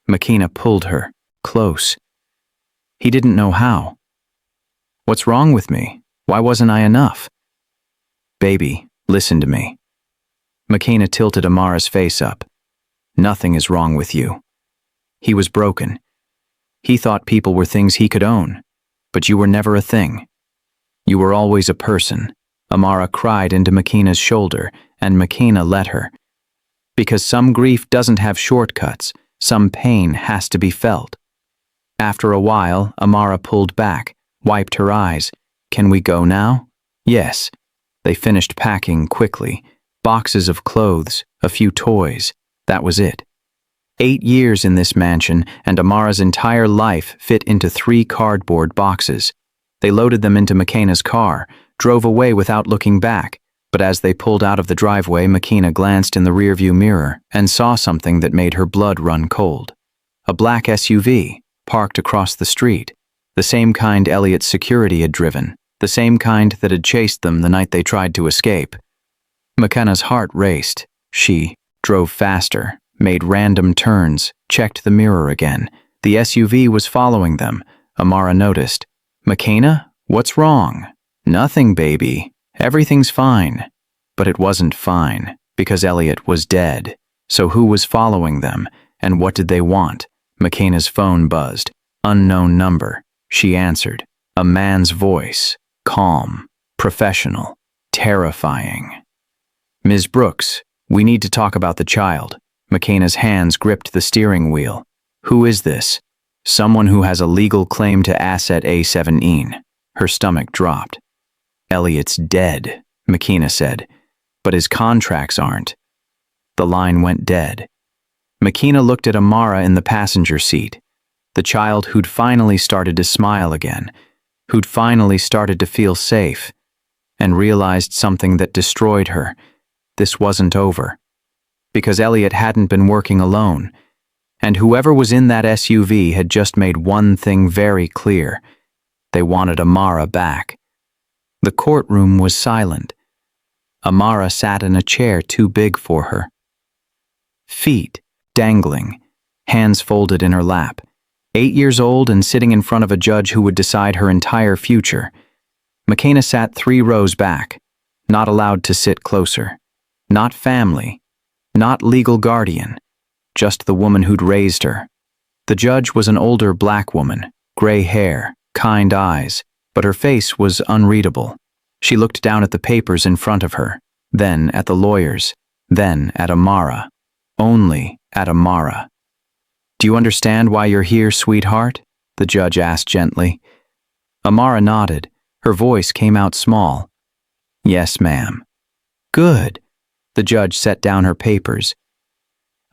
McKenna pulled her, close. He didn't know how. What's wrong with me? Why wasn't I enough? Baby, listen to me. McKenna tilted Amara's face up. Nothing is wrong with you. He was broken. He thought people were things he could own, but you were never a thing. You were always a person. Amara cried into McKenna's shoulder, and McKenna let her. Because some grief doesn't have shortcuts, some pain has to be felt. After a while, Amara pulled back, wiped her eyes. Can we go now? Yes. They finished packing quickly. Boxes of clothes, a few toys. That was it. 8 years in this mansion, and Amara's entire life fit into 3 cardboard boxes. They loaded them into McKenna's car, drove away without looking back, but as they pulled out of the driveway, McKenna glanced in the rearview mirror and saw something that made her blood run cold. A black SUV, parked across the street, the same kind Elliot's security had driven, the same kind that had chased them the night they tried to escape. McKenna's heart raced. She drove faster, made random turns, checked the mirror again. The SUV was following them. Amara noticed. McKenna, what's wrong? Nothing, baby. Everything's fine. But it wasn't fine, because Elliot was dead. So who was following them, and what did they want? McKenna's phone buzzed. Unknown number. She answered. A man's voice. Calm. Professional. Terrifying. Ms. Brooks, we need to talk about the child. McKenna's hands gripped the steering wheel. Who is this? Someone who has a legal claim to asset A17. Her stomach dropped. Elliot's dead, McKenna said, but his contracts aren't. The line went dead. McKenna looked at Amara in the passenger seat, the child who'd finally started to smile again, who'd finally started to feel safe, and realized something that destroyed her. This wasn't over. Because Elliot hadn't been working alone, and whoever was in that SUV had just made one thing very clear. They wanted Amara back. The courtroom was silent. Amara sat in a chair too big for her. Feet dangling, hands folded in her lap. 8 years old and sitting in front of a judge who would decide her entire future. McKenna sat 3 rows back, not allowed to sit closer. Not family, not legal guardian, just the woman who'd raised her. The judge was an older black woman, gray hair, kind eyes, but her face was unreadable. She looked down at the papers in front of her, then at the lawyers, then at Amara. Only at Amara. Do you understand why you're here, sweetheart? The judge asked gently. Amara nodded. Her voice came out small. Yes, ma'am. Good. The judge set down her papers.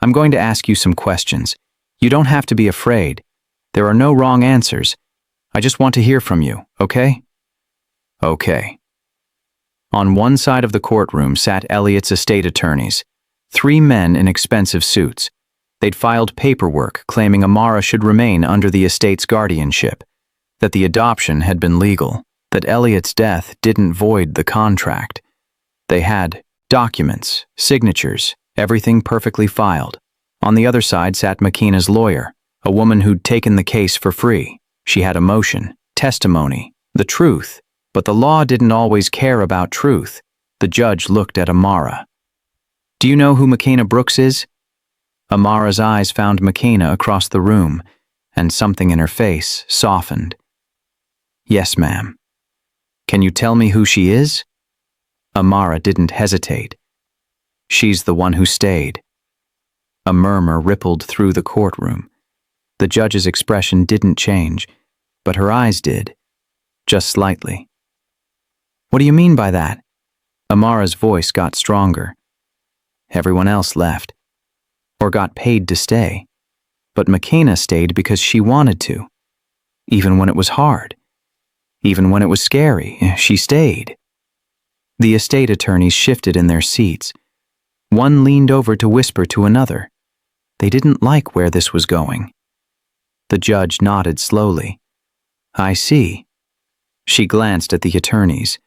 I'm going to ask you some questions. You don't have to be afraid. There are no wrong answers. I just want to hear from you, okay? Okay. On one side of the courtroom sat Elliot's estate attorneys, 3 men in expensive suits. They'd filed paperwork claiming Amara should remain under the estate's guardianship, that the adoption had been legal, that Elliot's death didn't void the contract. They had documents, signatures, everything perfectly filed. On the other side sat McKenna's lawyer, a woman who'd taken the case for free. She had emotion, testimony, the truth, but the law didn't always care about truth. The judge looked at Amara. "Do you know who McKenna Brooks is?" Amara's eyes found McKenna across the room, and something in her face softened. "Yes, ma'am." "Can you tell me who she is?" Amara didn't hesitate. "She's the one who stayed." A murmur rippled through the courtroom. The judge's expression didn't change, but her eyes did, just slightly. "What do you mean by that?" Amara's voice got stronger. "Everyone else left, or got paid to stay, but McKenna stayed because she wanted to. Even when it was hard, even when it was scary, she stayed." The estate attorneys shifted in their seats. One leaned over to whisper to another. They didn't like where this was going. The judge nodded slowly. "I see." She glanced at the attorneys.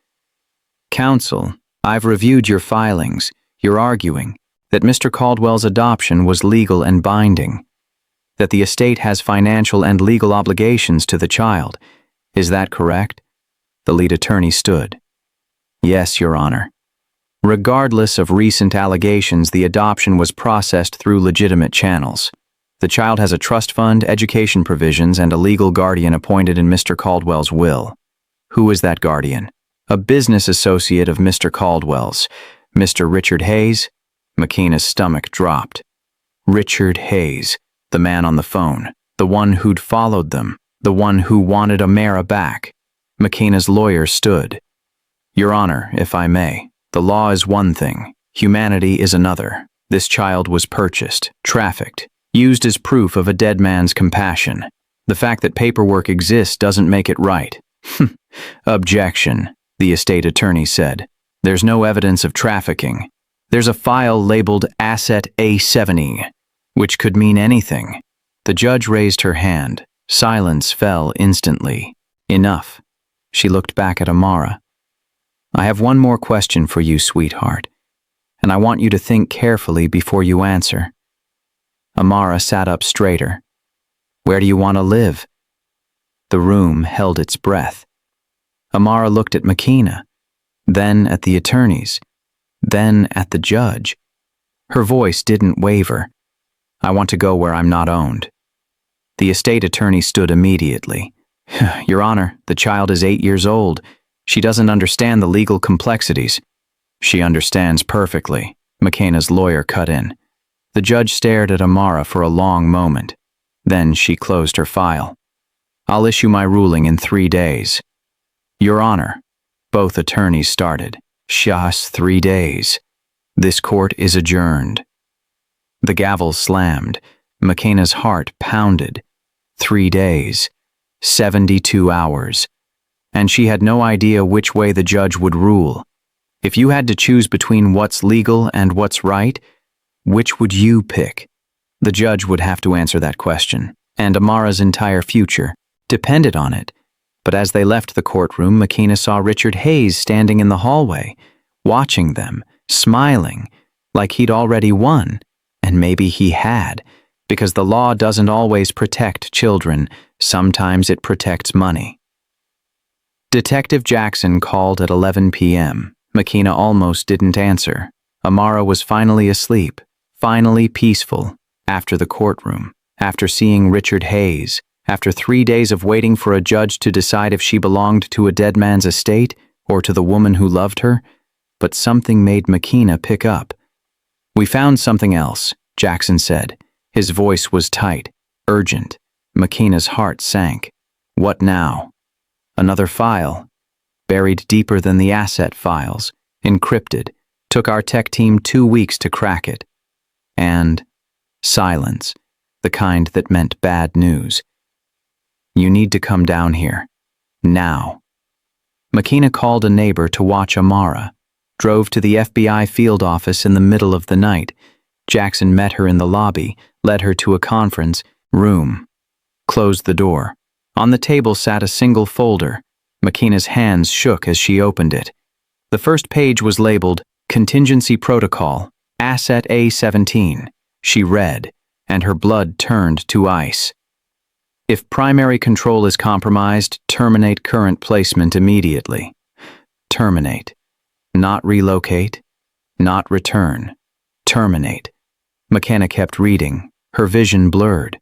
"Counsel, I've reviewed your filings. You're arguing that Mr. Caldwell's adoption was legal and binding, that the estate has financial and legal obligations to the child. Is that correct?" The lead attorney stood. "Yes, Your Honor. Regardless of recent allegations, the adoption was processed through legitimate channels. The child has a trust fund, education provisions, and a legal guardian appointed in Mr. Caldwell's will." "Who is that guardian?" "A business associate of Mr. Caldwell's, Mr. Richard Hayes." McKenna's stomach dropped. Richard Hayes, the man on the phone, the one who'd followed them, the one who wanted Amara back. McKenna's lawyer stood. "Your Honor, if I may, the law is one thing, humanity is another. This child was purchased, trafficked, used as proof of a dead man's compassion. The fact that paperwork exists doesn't make it right." "Objection," the estate attorney said. "There's no evidence of trafficking. There's a file labeled Asset A70, which could mean anything." The judge raised her hand. Silence fell instantly. "Enough." She looked back at Amara. "I have one more question for you, sweetheart, and I want you to think carefully before you answer." Amara sat up straighter. "Where do you want to live?" The room held its breath. Amara looked at McKenna, then at the attorneys, then at the judge. Her voice didn't waver. "I want to go where I'm not owned." The estate attorney stood immediately. "Your Honor, the child is 8 years old. She doesn't understand the legal complexities." "She understands perfectly," McKenna's lawyer cut in. The judge stared at Amara for a long moment. Then she closed her file. "I'll issue my ruling in 3 days." "Your Honor," both attorneys started. "Just 3 days. This court is adjourned." The gavel slammed. McKenna's heart pounded. 3 days. 72 hours. And she had no idea which way the judge would rule. If you had to choose between what's legal and what's right, which would you pick? The judge would have to answer that question, and Amara's entire future depended on it. But as they left the courtroom, McKenna saw Richard Hayes standing in the hallway, watching them, smiling, like he'd already won. And maybe he had, because the law doesn't always protect children. Sometimes it protects money. Detective Jackson called at 11 p.m. McKenna almost didn't answer. Amara was finally asleep, finally peaceful, after the courtroom, after seeing Richard Hayes, after 3 days of waiting for a judge to decide if she belonged to a dead man's estate or to the woman who loved her. But something made McKenna pick up. "We found something else," Jackson said. His voice was tight, urgent. McKenna's heart sank. "What now?" "Another file, buried deeper than the asset files, encrypted. Took our tech team 2 weeks to crack it." And silence, the kind that meant bad news. "You need to come down here. Now." McKenna called a neighbor to watch Amara, drove to the FBI field office in the middle of the night, Jackson met her in the lobby, led her to a conference room, closed the door. On the table sat a single folder. Makina's hands shook as she opened it. The first page was labeled Contingency Protocol, Asset A17. She read, and her blood turned to ice. If primary control is compromised, terminate current placement immediately. Terminate. Not relocate. Not return. Terminate. Makina kept reading, her vision blurred.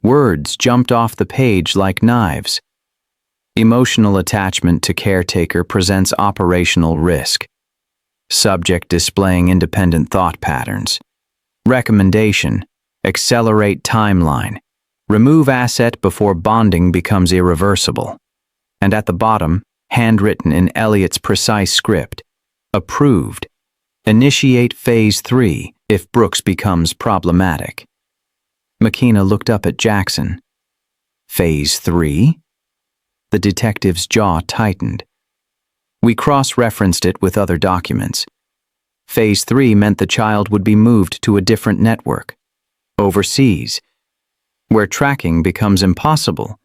Words jumped off the page like knives. Emotional attachment to caretaker presents operational risk. Subject displaying independent thought patterns. Recommendation: accelerate timeline. Remove asset before bonding becomes irreversible. And at the bottom, handwritten in Elliot's precise script, approved. Initiate Phase 3 if Brooks becomes problematic. Makina looked up at Jackson. Phase 3? The detective's jaw tightened. We cross-referenced it with other documents. Phase 3 meant the child would be moved to a different network, overseas, where tracking becomes impossible.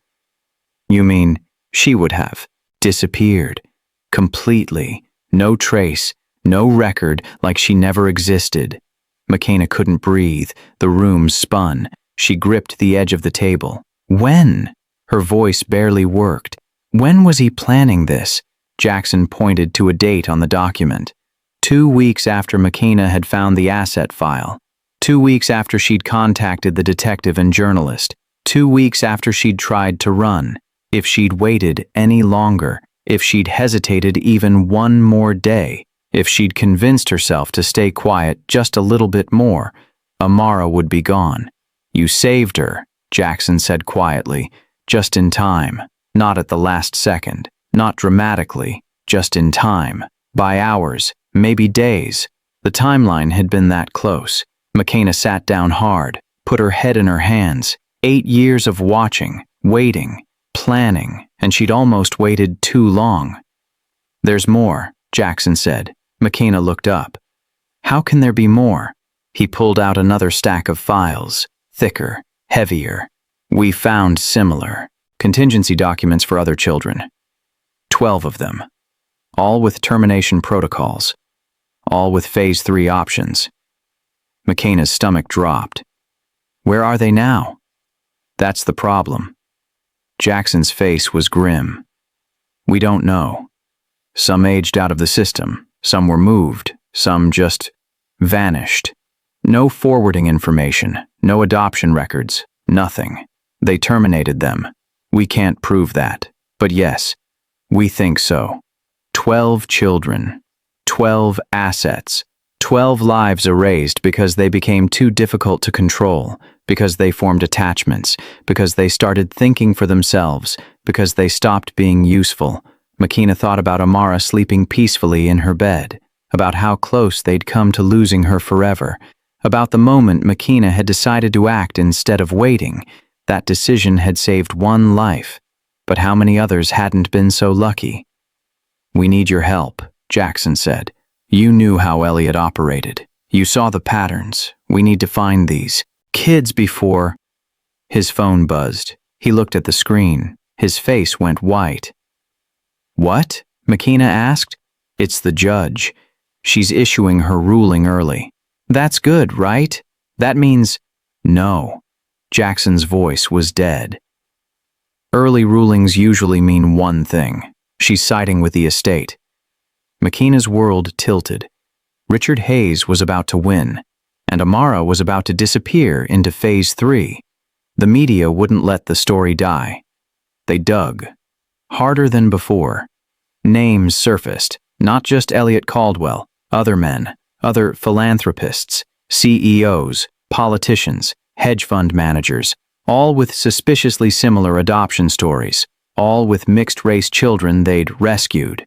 You mean she would have disappeared, completely, no trace, no record, like she never existed. Makina couldn't breathe. The room spun. She gripped the edge of the table. When? Her voice barely worked. When was he planning this? Jackson pointed to a date on the document. 2 weeks after Makina had found the asset file. 2 weeks after she'd contacted the detective and journalist. 2 weeks after she'd tried to run. If she'd waited any longer, if she'd hesitated even one more day, if she'd convinced herself to stay quiet just a little bit more, Amara would be gone. You saved her, Jackson said quietly, just in time, not at the last second, not dramatically, just in time, by hours, maybe days. The timeline had been that close. Makina sat down hard, put her head in her hands. 8 years of watching, waiting, planning, and she'd almost waited too long. There's more, Jackson said. Makina looked up. How can there be more? He pulled out another stack of files, thicker, heavier. We found similar contingency documents for other children. 12 of them. All with termination protocols. All with Phase 3 options. Makina's stomach dropped. Where are they now? That's the problem. Jackson's face was grim. We don't know. Some aged out of the system. Some were moved. Some just vanished. No forwarding information. No adoption records. Nothing. They terminated them. We can't prove that. But yes, we think so. 12 children. 12 assets. 12 lives erased because they became too difficult to control, because they formed attachments, because they started thinking for themselves, because they stopped being useful. Makina thought about Amara sleeping peacefully in her bed, about how close they'd come to losing her forever, about the moment Makina had decided to act instead of waiting. That decision had saved one life, but how many others hadn't been so lucky? We need your help, Jackson said. You knew how Elliot operated. You saw the patterns. We need to find these kids before... His phone buzzed. He looked at the screen. His face went white. What? Makina asked. It's the judge. She's issuing her ruling early. That's good, right? That means... No. Jackson's voice was dead. Early rulings usually mean one thing. She's siding with the estate. Makina's world tilted. Richard Hayes was about to win, and Amara was about to disappear into Phase 3. The media wouldn't let the story die. They dug. Harder than before. Names surfaced, not just Elliot Caldwell, other men, other philanthropists, CEOs, politicians, hedge fund managers, all with suspiciously similar adoption stories, all with mixed-race children they'd rescued,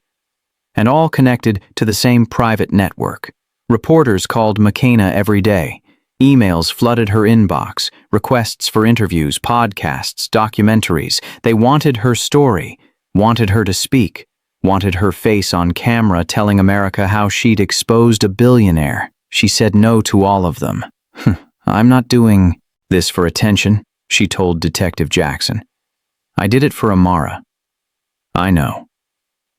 and all connected to the same private network. Reporters called Makina every day. Emails flooded her inbox, requests for interviews, podcasts, documentaries. They wanted her story, wanted her to speak, wanted her face on camera telling America how she'd exposed a billionaire. She said no to all of them. I'm not doing this for attention, she told Detective Jackson. I did it for Amara. I know.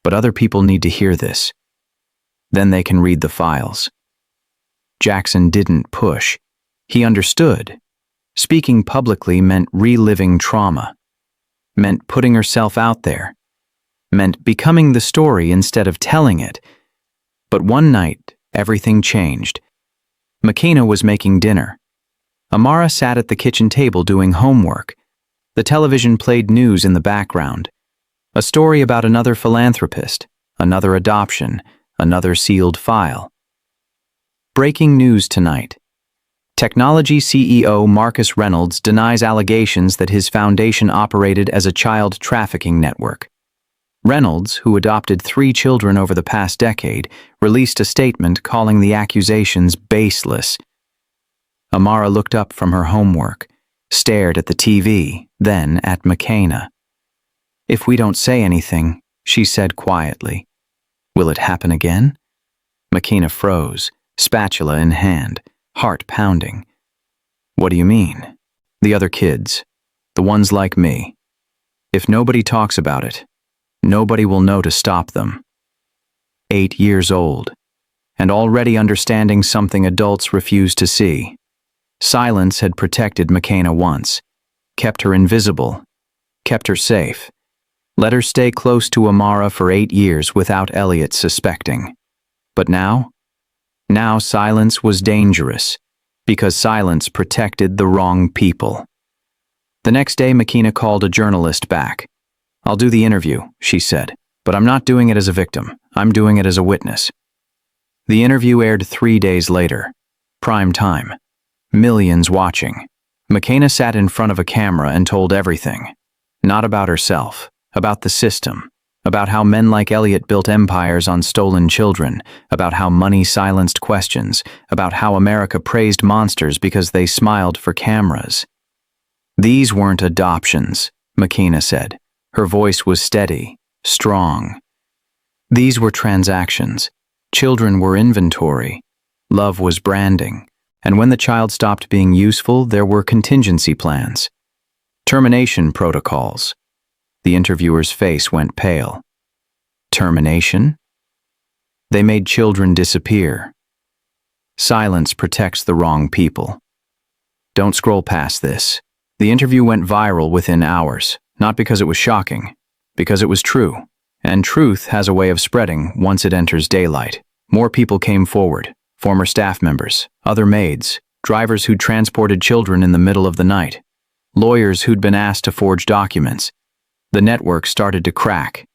But other people need to hear this. Then they can read the files. Jackson didn't push. He understood. Speaking publicly meant reliving trauma. Meant putting herself out there. Meant becoming the story instead of telling it. But one night, everything changed. McKenna was making dinner. Amara sat at the kitchen table doing homework. The television played news in the background. A story about another philanthropist, another adoption, another sealed file. Breaking news tonight. Technology CEO Marcus Reynolds denies allegations that his foundation operated as a child trafficking network. Reynolds, who adopted 3 children over the past decade, released a statement calling the accusations baseless. Amara looked up from her homework, stared at the TV, then at McKenna. If we don't say anything, she said quietly, will it happen again? McKenna froze, spatula in hand, heart pounding. What do you mean? The other kids, the ones like me. If nobody talks about it, nobody will know to stop them. 8 years old, and already understanding something adults refuse to see. Silence had protected McKenna once, kept her invisible, kept her safe. Let her stay close to Amara for 8 years without Elliot suspecting. But now? Now silence was dangerous, because silence protected the wrong people. The next day, McKenna called a journalist back. I'll do the interview, she said, but I'm not doing it as a victim. I'm doing it as a witness. The interview aired 3 days later. Prime time. Millions watching. McKenna sat in front of a camera and told everything. Not about herself, about the system, about how men like Elliot built empires on stolen children, about how money silenced questions, about how America praised monsters because they smiled for cameras. These weren't adoptions, McKenna said. Her voice was steady, strong. These were transactions. Children were inventory. Love was branding. And when the child stopped being useful, there were contingency plans. Termination protocols. The interviewer's face went pale. Termination? They made children disappear. Silence protects the wrong people. Don't scroll past this. The interview went viral within hours, not because it was shocking, because it was true. And truth has a way of spreading once it enters daylight. More people came forward. Former staff members, other maids, drivers who'd transported children in the middle of the night, lawyers who'd been asked to forge documents. The network started to crack.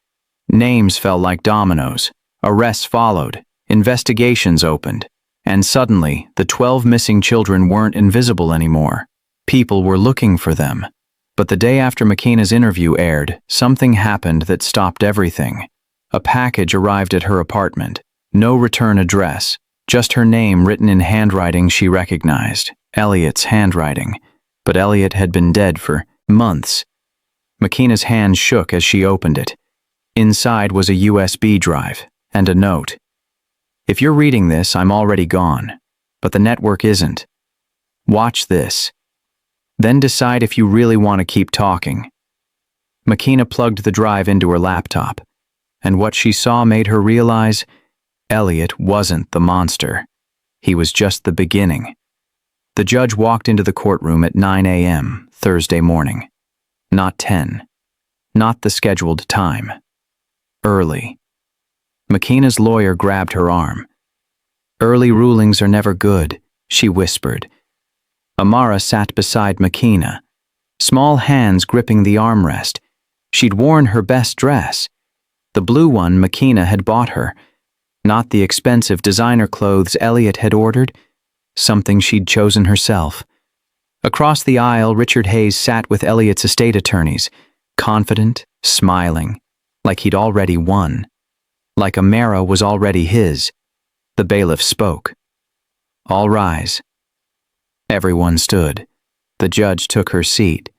Names fell like dominoes. Arrests followed. Investigations opened. And suddenly, the 12 missing children weren't invisible anymore. People were looking for them. But the day after McKenna's interview aired, something happened that stopped everything. A package arrived at her apartment. No return address. Just her name written in handwriting she recognized. Elliot's handwriting. But Elliot had been dead for months. McKenna's hand shook as she opened it. Inside was a USB drive and a note. If you're reading this, I'm already gone. But the network isn't. Watch this. Then decide if you really want to keep talking. McKenna plugged the drive into her laptop. And what she saw made her realize Elliot wasn't the monster. He was just the beginning. The judge walked into the courtroom at 9 a.m. Thursday morning. Not 10. Not the scheduled time. Early. McKenna's lawyer grabbed her arm. Early rulings are never good, she whispered. Amara sat beside McKenna, small hands gripping the armrest. She'd worn her best dress. The blue one McKenna had bought her. Not the expensive designer clothes Elliot had ordered, something she'd chosen herself. Across the aisle, Richard Hayes sat with Elliot's estate attorneys, confident, smiling, like he'd already won. Like Amara was already his. The bailiff spoke. All rise. Everyone stood. The judge took her seat.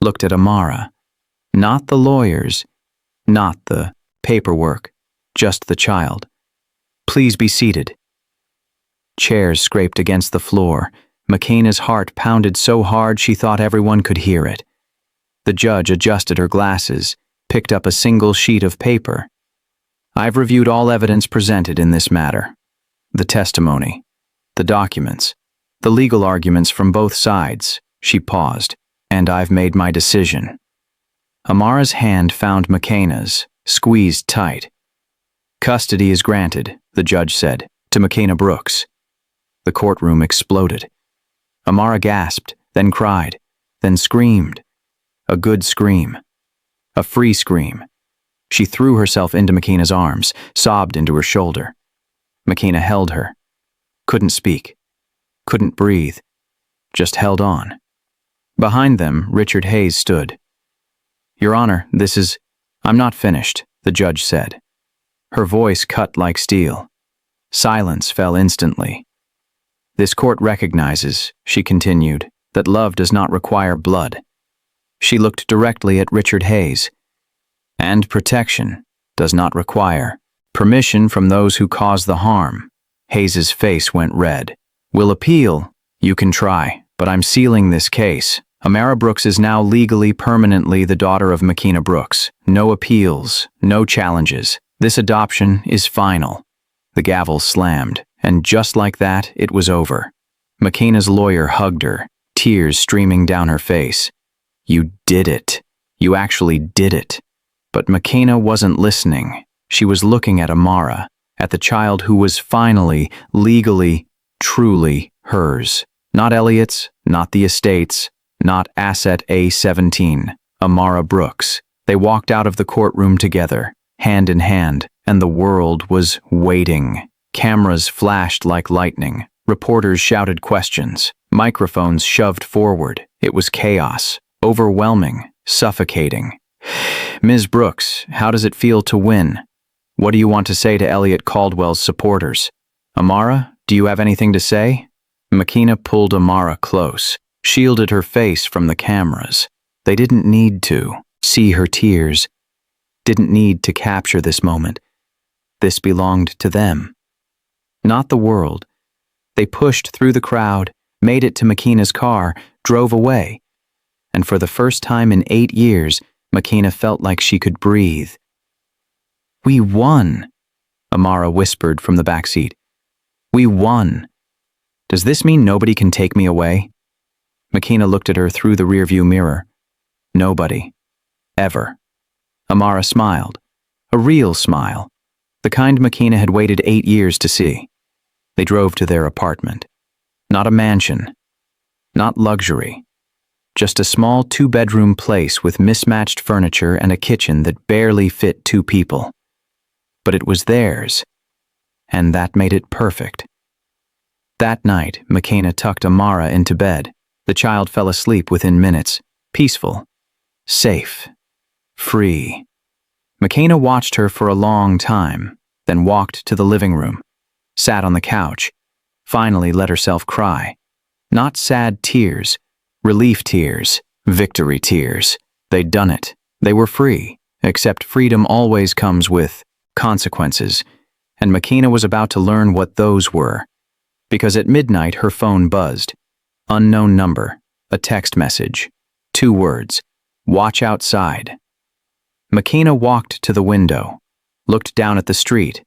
Looked at Amara. Not the lawyers, not the paperwork, just the child. Please be seated. Chairs scraped against the floor. McKenna's heart pounded so hard she thought everyone could hear it. The judge adjusted her glasses, picked up a single sheet of paper. "I've reviewed all evidence presented in this matter. The testimony, the documents, the legal arguments from both sides," she paused, "and I've made my decision." Amara's hand found McKenna's, squeezed tight. "Custody is granted," the judge said, "to McKenna Brooks." The courtroom exploded. Amara gasped, then cried, then screamed. A good scream. A free scream. She threw herself into McKenna's arms, sobbed into her shoulder. McKenna held her. Couldn't speak. Couldn't breathe. Just held on. Behind them, Richard Hayes stood. "Your Honor, I'm not finished," the judge said. Her voice cut like steel. Silence fell instantly. "This court recognizes," she continued, "that love does not require blood." She looked directly at Richard Hayes. "And protection does not require permission from those who cause the harm." Hayes's face went red. "We'll appeal. You can try, but I'm sealing this case. Amara Brooks is now legally, permanently the daughter of McKenna Brooks. No appeals, no challenges. This adoption is final." The gavel slammed, and just like that, it was over. McKenna's lawyer hugged her, tears streaming down her face. "You did it. You actually did it." But McKenna wasn't listening. She was looking at Amara, at the child who was finally, legally, truly hers. Not Elliot's, not the estate's, not Asset A17. Amara Brooks. They walked out of the courtroom together, hand in hand, and the world was waiting. Cameras flashed like lightning. Reporters shouted questions. Microphones shoved forward. It was chaos. Overwhelming. Suffocating. "Ms. Brooks, how does it feel to win? What do you want to say to Elliot Caldwell's supporters? Amara, do you have anything to say?" McKenna pulled Amara close, shielded her face from the cameras. They didn't need to see her tears, didn't need to capture this moment. This belonged to them, not the world. They pushed through the crowd, made it to McKenna's car, drove away. And for the first time in 8 years, McKenna felt like she could breathe. "We won," Amara whispered from the back seat. "We won. Does this mean nobody can take me away?" McKenna looked at her through the rearview mirror. "Nobody. Ever." Amara smiled. A real smile. The kind McKenna had waited 8 years to see. They drove to their apartment. Not a mansion. Not luxury. Just a small 2-bedroom place with mismatched furniture and a kitchen that barely fit 2 people. But it was theirs, and that made it perfect. That night, McKenna tucked Amara into bed. The child fell asleep within minutes, peaceful, safe, free. McKenna watched her for a long time, then walked to the living room, sat on the couch, finally let herself cry. Not sad tears, relief tears, victory tears. They'd done it. They were free, except freedom always comes with consequences, and McKenna was about to learn what those were. Because at midnight her phone buzzed. Unknown number, a text message, 2 words, "Watch outside." McKenna walked to the window, looked down at the street.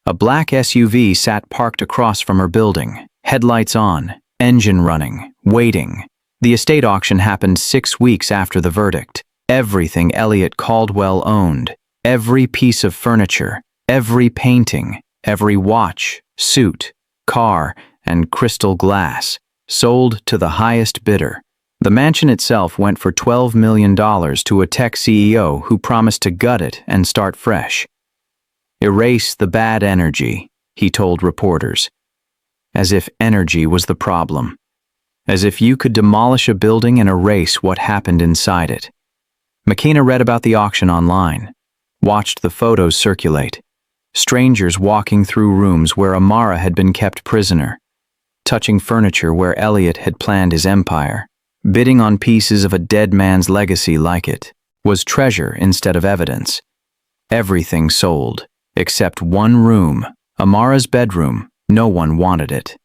A black SUV sat parked across from her building, headlights on, engine running, waiting. The estate auction happened 6 weeks after the verdict. Everything Elliot Caldwell owned, every piece of furniture, every painting, every watch, suit, car, and crystal glass, sold to the highest bidder. The mansion itself went for $12 million to a tech CEO who promised to gut it and start fresh. "Erase the bad energy," he told reporters. As if energy was the problem. As if you could demolish a building and erase what happened inside it. McKenna read about the auction online, watched the photos circulate. Strangers walking through rooms where Amara had been kept prisoner, touching furniture where Elliot had planned his empire, bidding on pieces of a dead man's legacy like it was treasure instead of evidence. Everything sold, except one room, Amara's bedroom. No one wanted it.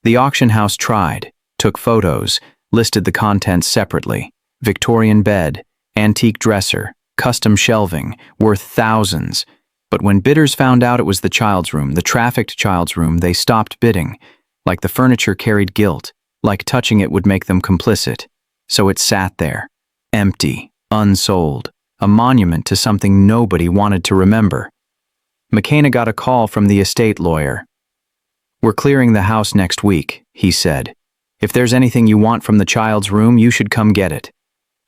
The auction house tried, took photos, listed the contents separately. Victorian bed, antique dresser, custom shelving, worth thousands. But when bidders found out it was the child's room, the trafficked child's room, they stopped bidding, like the furniture carried guilt, like touching it would make them complicit. So it sat there, empty, unsold, a monument to something nobody wanted to remember. McKenna got a call from the estate lawyer. "We're clearing the house next week," he said. "If there's anything you want from the child's room, you should come get it.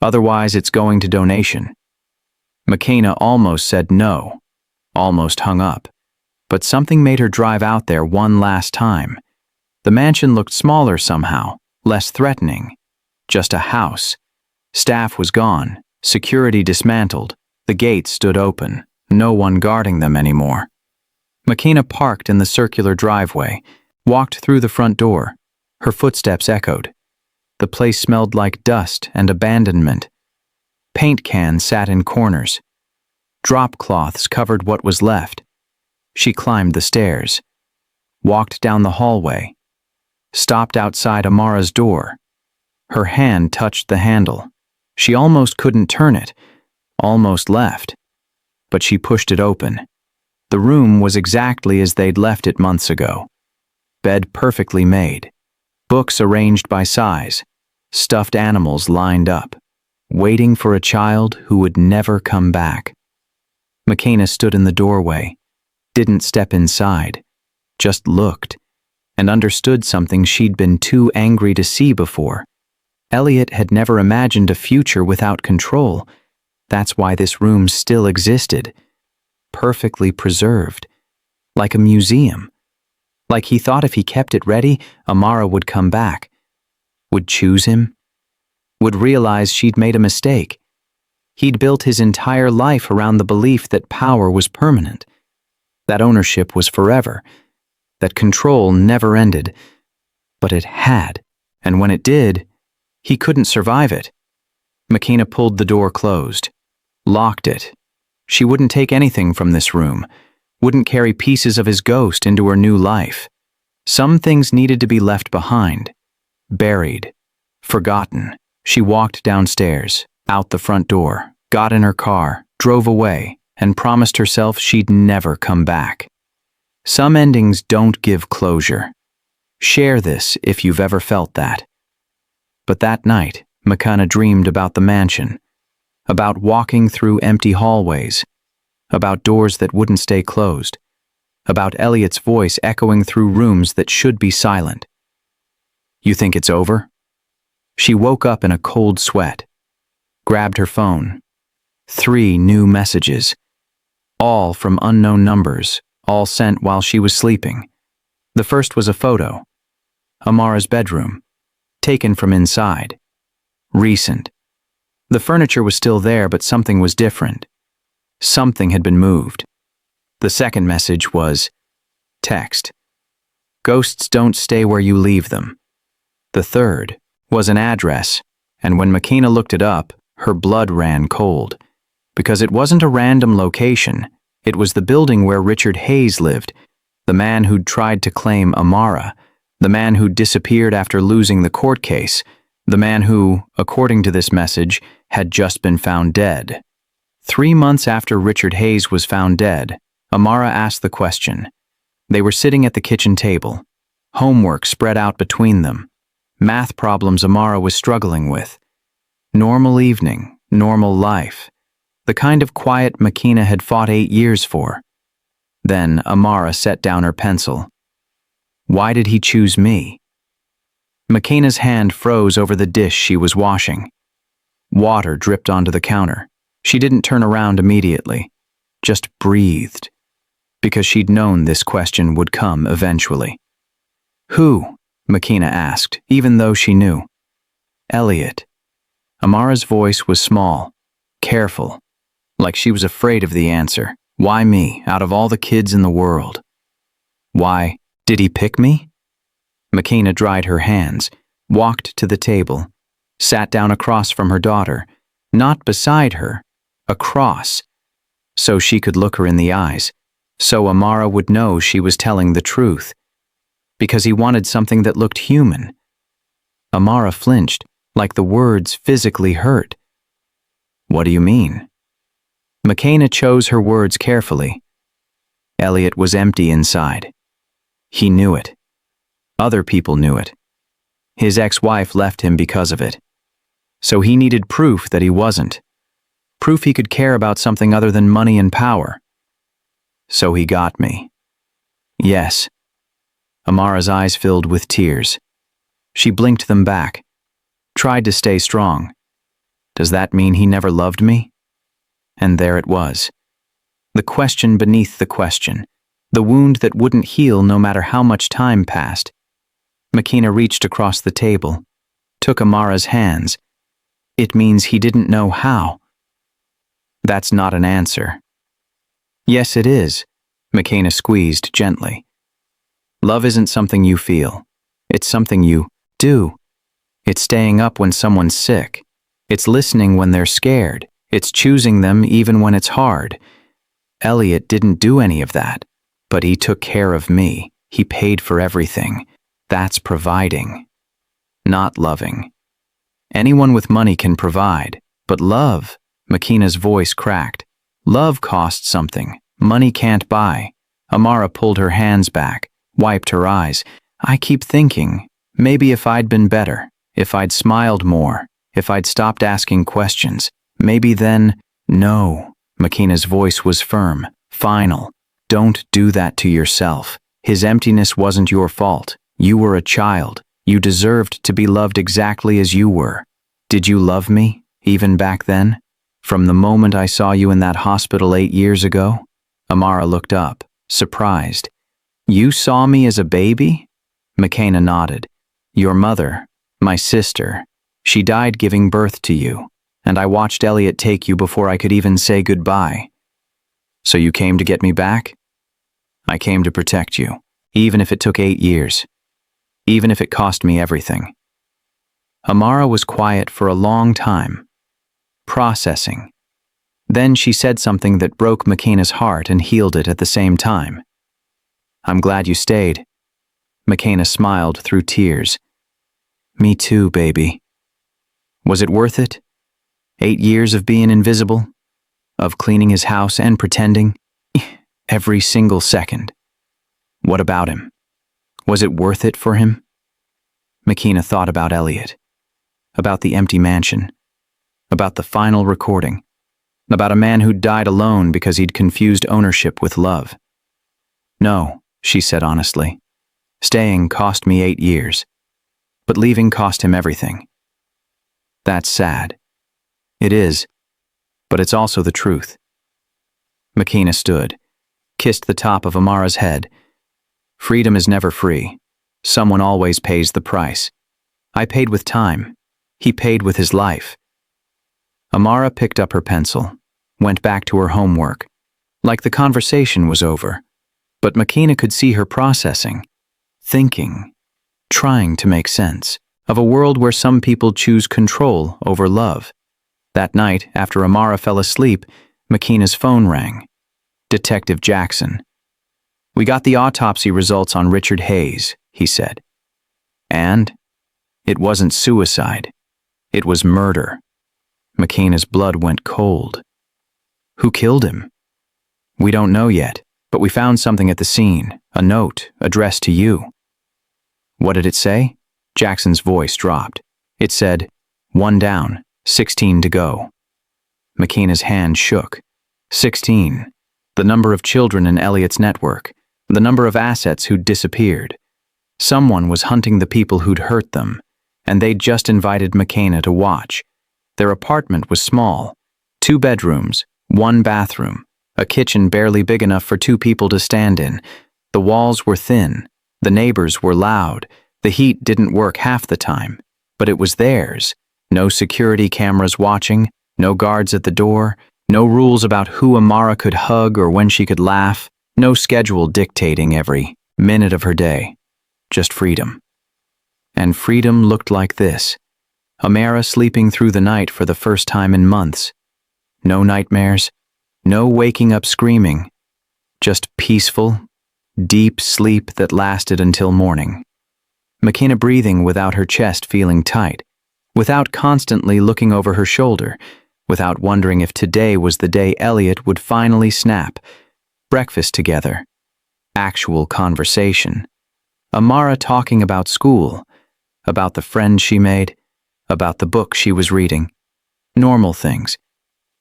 Otherwise, it's going to donation." McKenna almost said no, almost hung up. But something made her drive out there one last time. The mansion looked smaller somehow, less threatening. Just a house. Staff was gone, security dismantled, the gates stood open, no one guarding them anymore. McKenna parked in the circular driveway, walked through the front door. Her footsteps echoed. The place smelled like dust and abandonment. Paint cans sat in corners. Drop cloths covered what was left. She climbed the stairs, walked down the hallway, stopped outside Amara's door. Her hand touched the handle. She almost couldn't turn it, almost left. But she pushed it open. The room was exactly as they'd left it months ago. Bed perfectly made. Books arranged by size. Stuffed animals lined up, waiting for a child who would never come back. McKenna stood in the doorway, didn't step inside, just looked, and understood something she'd been too angry to see before. Elliot had never imagined a future without control. That's why this room still existed, perfectly preserved, like a museum. Like he thought if he kept it ready, Amara would come back, would choose him, would realize she'd made a mistake. He'd built his entire life around the belief that power was permanent, that ownership was forever, that control never ended. But it had, and when it did, he couldn't survive it. McKenna pulled the door closed, locked it. She wouldn't take anything from this room, wouldn't carry pieces of his ghost into her new life. Some things needed to be left behind, buried, forgotten. She walked downstairs, out the front door, got in her car, drove away, and promised herself she'd never come back. Some endings don't give closure. Share this if you've ever felt that. But that night, McKenna dreamed about the mansion, about walking through empty hallways, about doors that wouldn't stay closed, about Elliot's voice echoing through rooms that should be silent. "You think it's over?" She woke up in a cold sweat, grabbed her phone. 3 new messages, all from unknown numbers, all sent while she was sleeping. The first was a photo. Amara's bedroom, taken from inside. Recent. The furniture was still there, but something was different. Something had been moved. The second message was text. "Ghosts don't stay where you leave them." The third was an address, and when McKenna looked it up, her blood ran cold. Because it wasn't a random location, it was the building where Richard Hayes lived, the man who'd tried to claim Amara, the man who'd disappeared after losing the court case, the man who, according to this message, had just been found dead. 3 months after Richard Hayes was found dead, Amara asked the question. They were sitting at the kitchen table, homework spread out between them, math problems Amara was struggling with. Normal evening, normal life, the kind of quiet McKenna had fought 8 years for. Then Amara set down her pencil. Why did he choose me? McKenna's hand froze over the dish she was washing. Water dripped onto the counter. She didn't turn around immediately, just breathed, because she'd known this question would come eventually. "Who?" McKenna asked, even though she knew. "Elliot." Amara's voice was small, careful, like she was afraid of the answer. Why me, out of all the kids in the world? Why, did he pick me? McKenna dried her hands, walked to the table, sat down across from her daughter, not beside her, across, so she could look her in the eyes, so Amara would know she was telling the truth, because he wanted something that looked human. Amara flinched, like the words physically hurt. What do you mean? McKenna chose her words carefully. Elliot was empty inside. He knew it. Other people knew it. His ex-wife left him because of it. So he needed proof that he wasn't. Proof he could care about something other than money and power. So he got me. Yes. Amara's eyes filled with tears. She blinked them back. Tried to stay strong. Does that mean he never loved me? And there it was. The question beneath the question. The wound that wouldn't heal no matter how much time passed. McKenna reached across the table, took Amara's hands. It means he didn't know how. That's not an answer. Yes, it is, McKenna squeezed gently. Love isn't something you feel. It's something you do. It's staying up when someone's sick. It's listening when they're scared. It's choosing them even when it's hard. Elliot didn't do any of that, but he took care of me. He paid for everything. That's providing, not loving. Anyone with money can provide, but love, McKenna's voice cracked. Love costs something. Money can't buy. Amara pulled her hands back, wiped her eyes. I keep thinking, maybe if I'd been better, if I'd smiled more, if I'd stopped asking questions, maybe then, no. McKenna's voice was firm, final. Don't do that to yourself. His emptiness wasn't your fault. You were a child. You deserved to be loved exactly as you were. Did you love me, even back then? From the moment I saw you in that hospital 8 years ago? Amara looked up, surprised. You saw me as a baby? McKenna nodded. Your mother, my sister, she died giving birth to you, and I watched Elliot take you before I could even say goodbye. So you came to get me back? I came to protect you, even if it took 8 years. Even if it cost me everything. Amara was quiet for a long time, processing. Then she said something that broke McKenna's heart and healed it at the same time. I'm glad you stayed. McKenna smiled through tears. Me too, baby. Was it worth it? 8 years of being invisible? Of cleaning his house and pretending? Every single second. What about him? Was it worth it for him? McKenna thought about Elliot, about the empty mansion, about the final recording, about a man who'd died alone because he'd confused ownership with love. No, she said honestly. Staying cost me 8 years, but leaving cost him everything. That's sad. It is, but it's also the truth. McKenna stood, kissed the top of Amara's head. Freedom is never free. Someone always pays the price. I paid with time. He paid with his life. Amara picked up her pencil, went back to her homework, like the conversation was over. But McKenna could see her processing, thinking, trying to make sense of a world where some people choose control over love. That night, after Amara fell asleep, McKenna's phone rang. Detective Jackson. We got the autopsy results on Richard Hayes, he said. And? It wasn't suicide. It was murder. McKenna's blood went cold. Who killed him? We don't know yet, but we found something at the scene, a note addressed to you. What did it say? Jackson's voice dropped. It said, 1 down, 16 to go. McKenna's hand shook. 16. The number of children in Elliot's network. The number of assets who'd disappeared. Someone was hunting the people who'd hurt them, and they'd just invited McKenna to watch. Their apartment was small. 2 bedrooms, 1 bathroom, a kitchen barely big enough for 2 people to stand in. The walls were thin. The neighbors were loud. The heat didn't work half the time, but it was theirs. No security cameras watching, no guards at the door, no rules about who Amara could hug or when she could laugh, no schedule dictating every minute of her day. Just freedom. And freedom looked like this. Amara sleeping through the night for the first time in months. No nightmares, no waking up screaming. Just peaceful, deep sleep that lasted until morning. McKenna breathing without her chest feeling tight, without constantly looking over her shoulder, without wondering if today was the day Elliot would finally snap. Breakfast together. Actual conversation. Amara talking about school, about the friends she made, about the book she was reading. Normal things.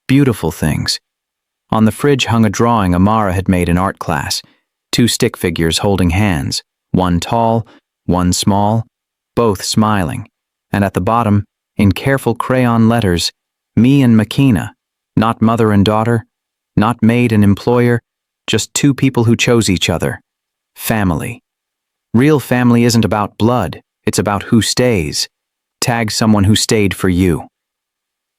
Beautiful things. On the fridge hung a drawing Amara had made in art class. 2 stick figures holding hands, one tall, one small, both smiling. And at the bottom, in careful crayon letters, me and McKenna, not mother and daughter, not maid and employer, just 2 people who chose each other. Family. Real family isn't about blood, it's about who stays. Tag someone who stayed for you.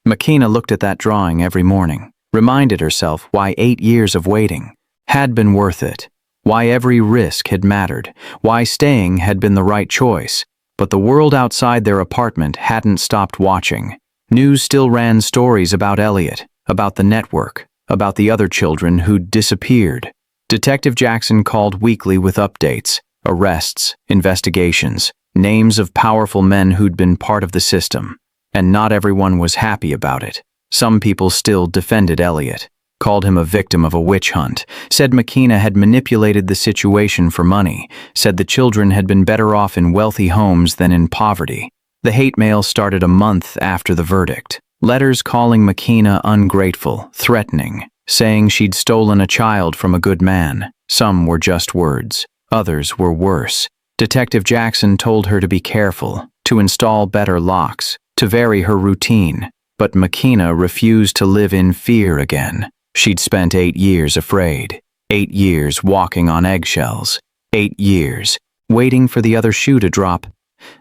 McKenna looked at that drawing every morning, reminded herself why 8 years of waiting had been worth it, why every risk had mattered, why staying had been the right choice. But the world outside their apartment hadn't stopped watching. News still ran stories about Elliot, about the network, about the other children who'd disappeared. Detective Jackson called weekly with updates, arrests, investigations, names of powerful men who'd been part of the system. And not everyone was happy about it. Some people still defended Elliot, called him a victim of a witch hunt, said McKenna had manipulated the situation for money, said the children had been better off in wealthy homes than in poverty. The hate mail started a month after the verdict. Letters calling McKenna ungrateful, threatening, saying she'd stolen a child from a good man. Some were just words. Others were worse. Detective Jackson told her to be careful, to install better locks, to vary her routine. But McKenna refused to live in fear again. She'd spent 8 years afraid. 8 years walking on eggshells. 8 years waiting for the other shoe to drop.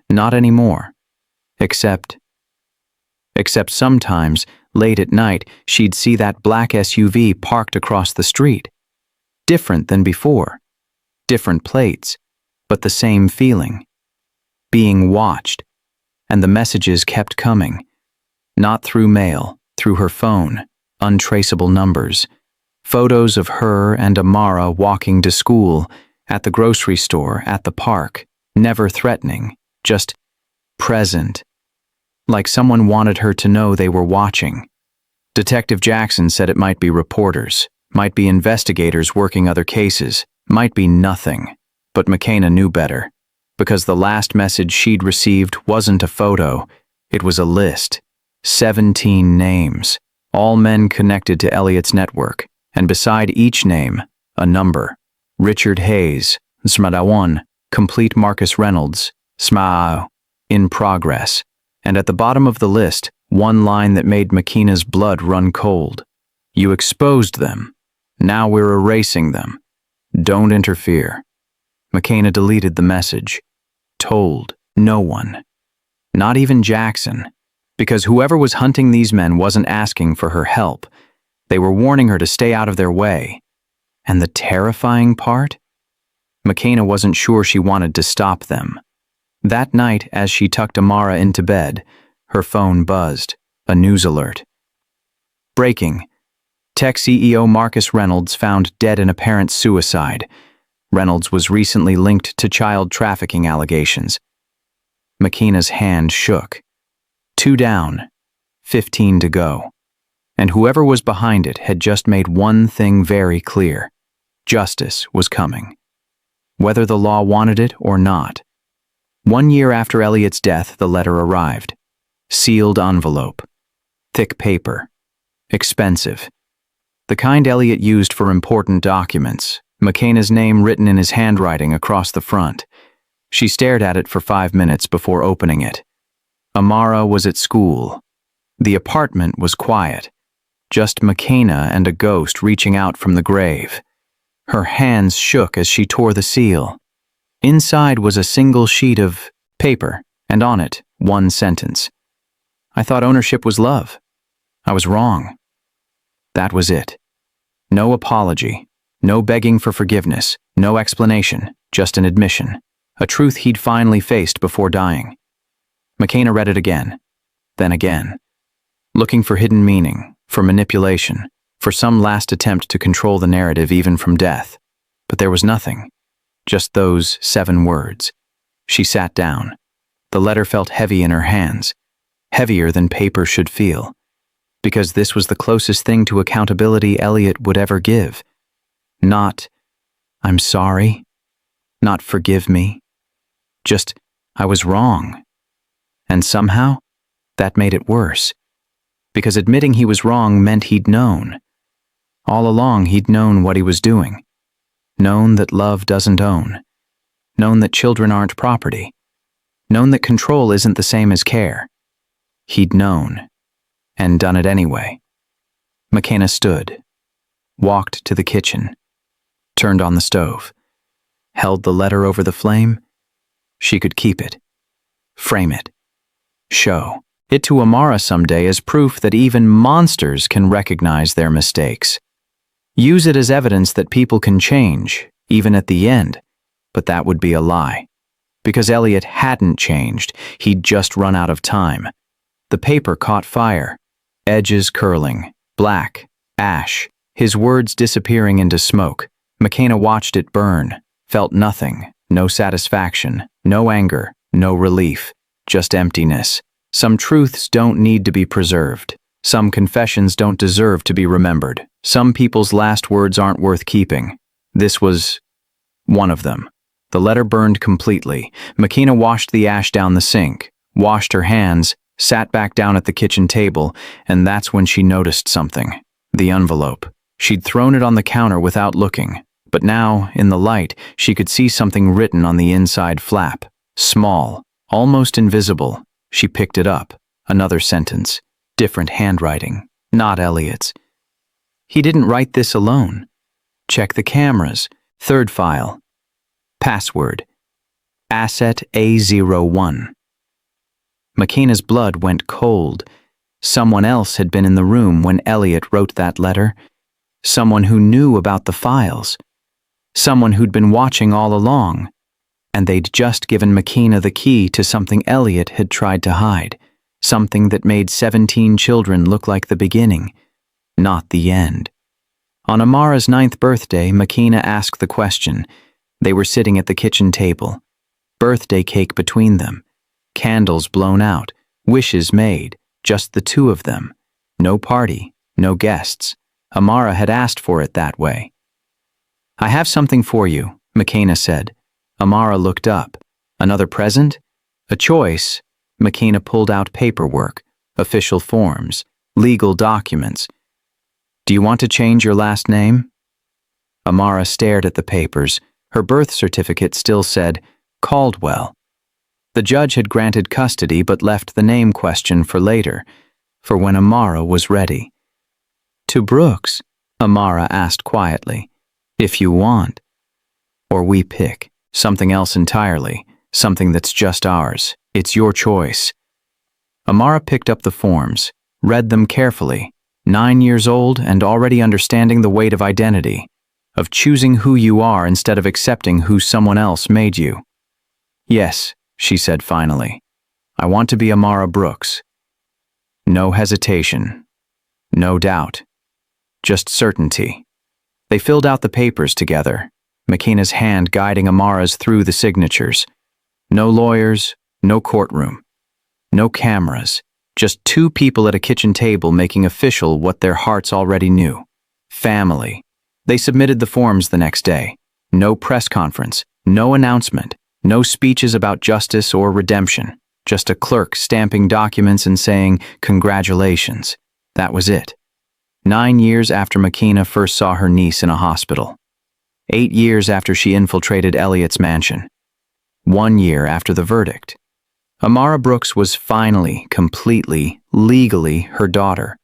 Not anymore. Except sometimes, late at night, she'd see that black SUV parked across the street. Different than before. Different plates, but the same feeling. Being watched. And the messages kept coming. Not through mail, through her phone. Untraceable numbers. Photos of her and Amara walking to school, at the grocery store, at the park. Never threatening, just present. Like someone wanted her to know they were watching. Detective Jackson said it might be reporters, might be investigators working other cases, might be nothing. But McKenna knew better, because the last message she'd received wasn't a photo, it was a list. 17 names, all men connected to Elliot's network, and beside each name, a number. Richard Hayes, Smadawan, complete Marcus Reynolds, Smao, in progress. And at the bottom of the list, one line that made McKenna's blood run cold. You exposed them. Now we're erasing them. Don't interfere. McKenna deleted the message. Told no one. Not even Jackson. Because whoever was hunting these men wasn't asking for her help. They were warning her to stay out of their way. And the terrifying part? McKenna wasn't sure she wanted to stop them. That night, as she tucked Amara into bed, her phone buzzed, a news alert. Breaking. Tech CEO Marcus Reynolds found dead in apparent suicide. Reynolds was recently linked to child trafficking allegations. McKenna's hand shook. 2 down, 15 to go. And whoever was behind it had just made one thing very clear. Justice was coming. Whether the law wanted it or not. 1 year after Elliot's death, the letter arrived. Sealed envelope. Thick paper. Expensive. The kind Elliot used for important documents. McKenna's name written in his handwriting across the front. She stared at it for 5 minutes before opening it. Amara was at school. The apartment was quiet. Just McKenna and a ghost reaching out from the grave. Her hands shook as she tore the seal. Inside was a single sheet of paper, and on it, one sentence. I thought ownership was love. I was wrong. That was it. No apology, no begging for forgiveness, no explanation, just an admission. A truth he'd finally faced before dying. McKenna read it again, then again. Looking for hidden meaning, for manipulation, for some last attempt to control the narrative even from death. But there was nothing. Just those 7 words. She sat down. The letter felt heavy in her hands, heavier than paper should feel, because this was the closest thing to accountability Elliot would ever give. Not, "I'm sorry," not "forgive me," just, "I was wrong." And somehow, that made it worse, because admitting he was wrong meant he'd known. All along he'd known what he was doing, known that love doesn't own, known that children aren't property, known that control isn't the same as care. He'd known, and done it anyway. McKenna stood, walked to the kitchen, turned on the stove, held the letter over the flame. She could keep it, frame it, show it to Amara someday as proof that even monsters can recognize their mistakes. Use it as evidence that people can change, even at the end, but that would be a lie. Because Elliot hadn't changed, he'd just run out of time. The paper caught fire, edges curling, black, ash, his words disappearing into smoke. McKenna watched it burn, felt nothing, no satisfaction, no anger, no relief, just emptiness. Some truths don't need to be preserved. Some confessions don't deserve to be remembered. Some people's last words aren't worth keeping. This was one of them. The letter burned completely. McKenna washed the ash down the sink, washed her hands, sat back down at the kitchen table, and that's when she noticed something. The envelope. She'd thrown it on the counter without looking, but now, in the light, she could see something written on the inside flap. Small, almost invisible. She picked it up. Another sentence. Different handwriting. Not Elliot's. He didn't write this alone. Check the cameras. Third file. Password. Asset A01. McKenna's blood went cold. Someone else had been in the room when Elliot wrote that letter. Someone who knew about the files. Someone who'd been watching all along. And they'd just given McKenna the key to something Elliot had tried to hide. Something that made 17 children look like the beginning, not the end. On Amara's 9th birthday, McKenna asked the question. They were sitting at the kitchen table. Birthday cake between them. Candles blown out. Wishes made. Just the two of them. No party. No guests. Amara had asked for it that way. "I have something for you," McKenna said. Amara looked up. "Another present?" A choice. McKenna pulled out paperwork, official forms, legal documents. "Do you want to change your last name?" Amara stared at the papers. Her birth certificate still said Caldwell. The judge had granted custody but left the name question for later, for when Amara was ready. "To Brooks," Amara asked quietly. "If you want. Or we pick something else entirely, something that's just ours. It's your choice." Amara picked up the forms, read them carefully, 9 years old and already understanding the weight of identity, of choosing who you are instead of accepting who someone else made you. "Yes," she said finally. "I want to be Amara Brooks." No hesitation. No doubt. Just certainty. They filled out the papers together, McKenna's hand guiding Amara's through the signatures. No lawyers, no courtroom, no cameras, just two people at a kitchen table making official what their hearts already knew. Family. They submitted the forms the next day. No press conference, no announcement, no speeches about justice or redemption, just a clerk stamping documents and saying, "Congratulations." That was it. 9 years after McKenna first saw her niece in a hospital. 8 years after she infiltrated Elliot's mansion. 1 year after the verdict. Amara Brooks was finally, completely, legally her daughter.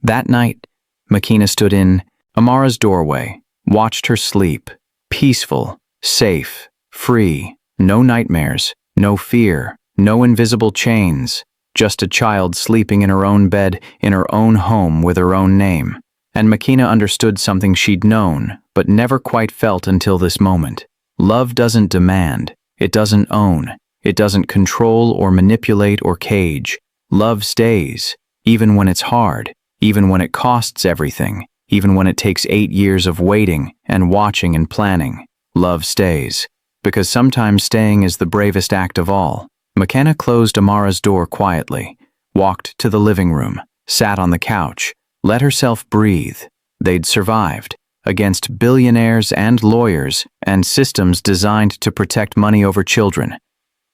That night, McKenna stood in Amara's doorway, watched her sleep, peaceful, safe, free, no nightmares, no fear, no invisible chains, just a child sleeping in her own bed, in her own home with her own name. And McKenna understood something she'd known, but never quite felt until this moment. Love doesn't demand, it doesn't own, it doesn't control or manipulate or cage. Love stays, even when it's hard, even when it costs everything, even when it takes 8 years of waiting and watching and planning. Love stays. because sometimes staying is the bravest act of all. McKenna closed Amara's door quietly, walked to the living room, sat on the couch, let herself breathe. They'd survived, against billionaires and lawyers and systems designed to protect money over children,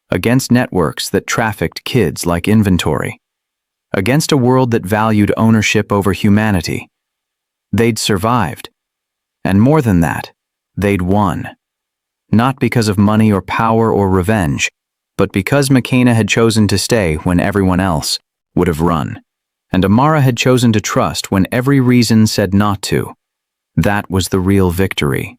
against networks that trafficked kids like inventory, against a world that valued ownership over humanity. They'd survived. And more than that, they'd won. Not because of money or power or revenge, but because McKenna had chosen to stay when everyone else would have run. And Amara had chosen to trust when every reason said not to. That was the real victory.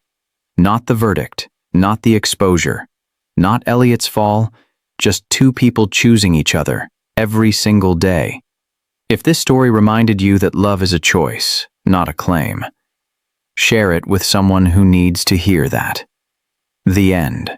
Not the verdict, not the exposure, not Elliot's fall, just two people choosing each other every single day. If this story reminded you that love is a choice, not a claim, share it with someone who needs to hear that. The end.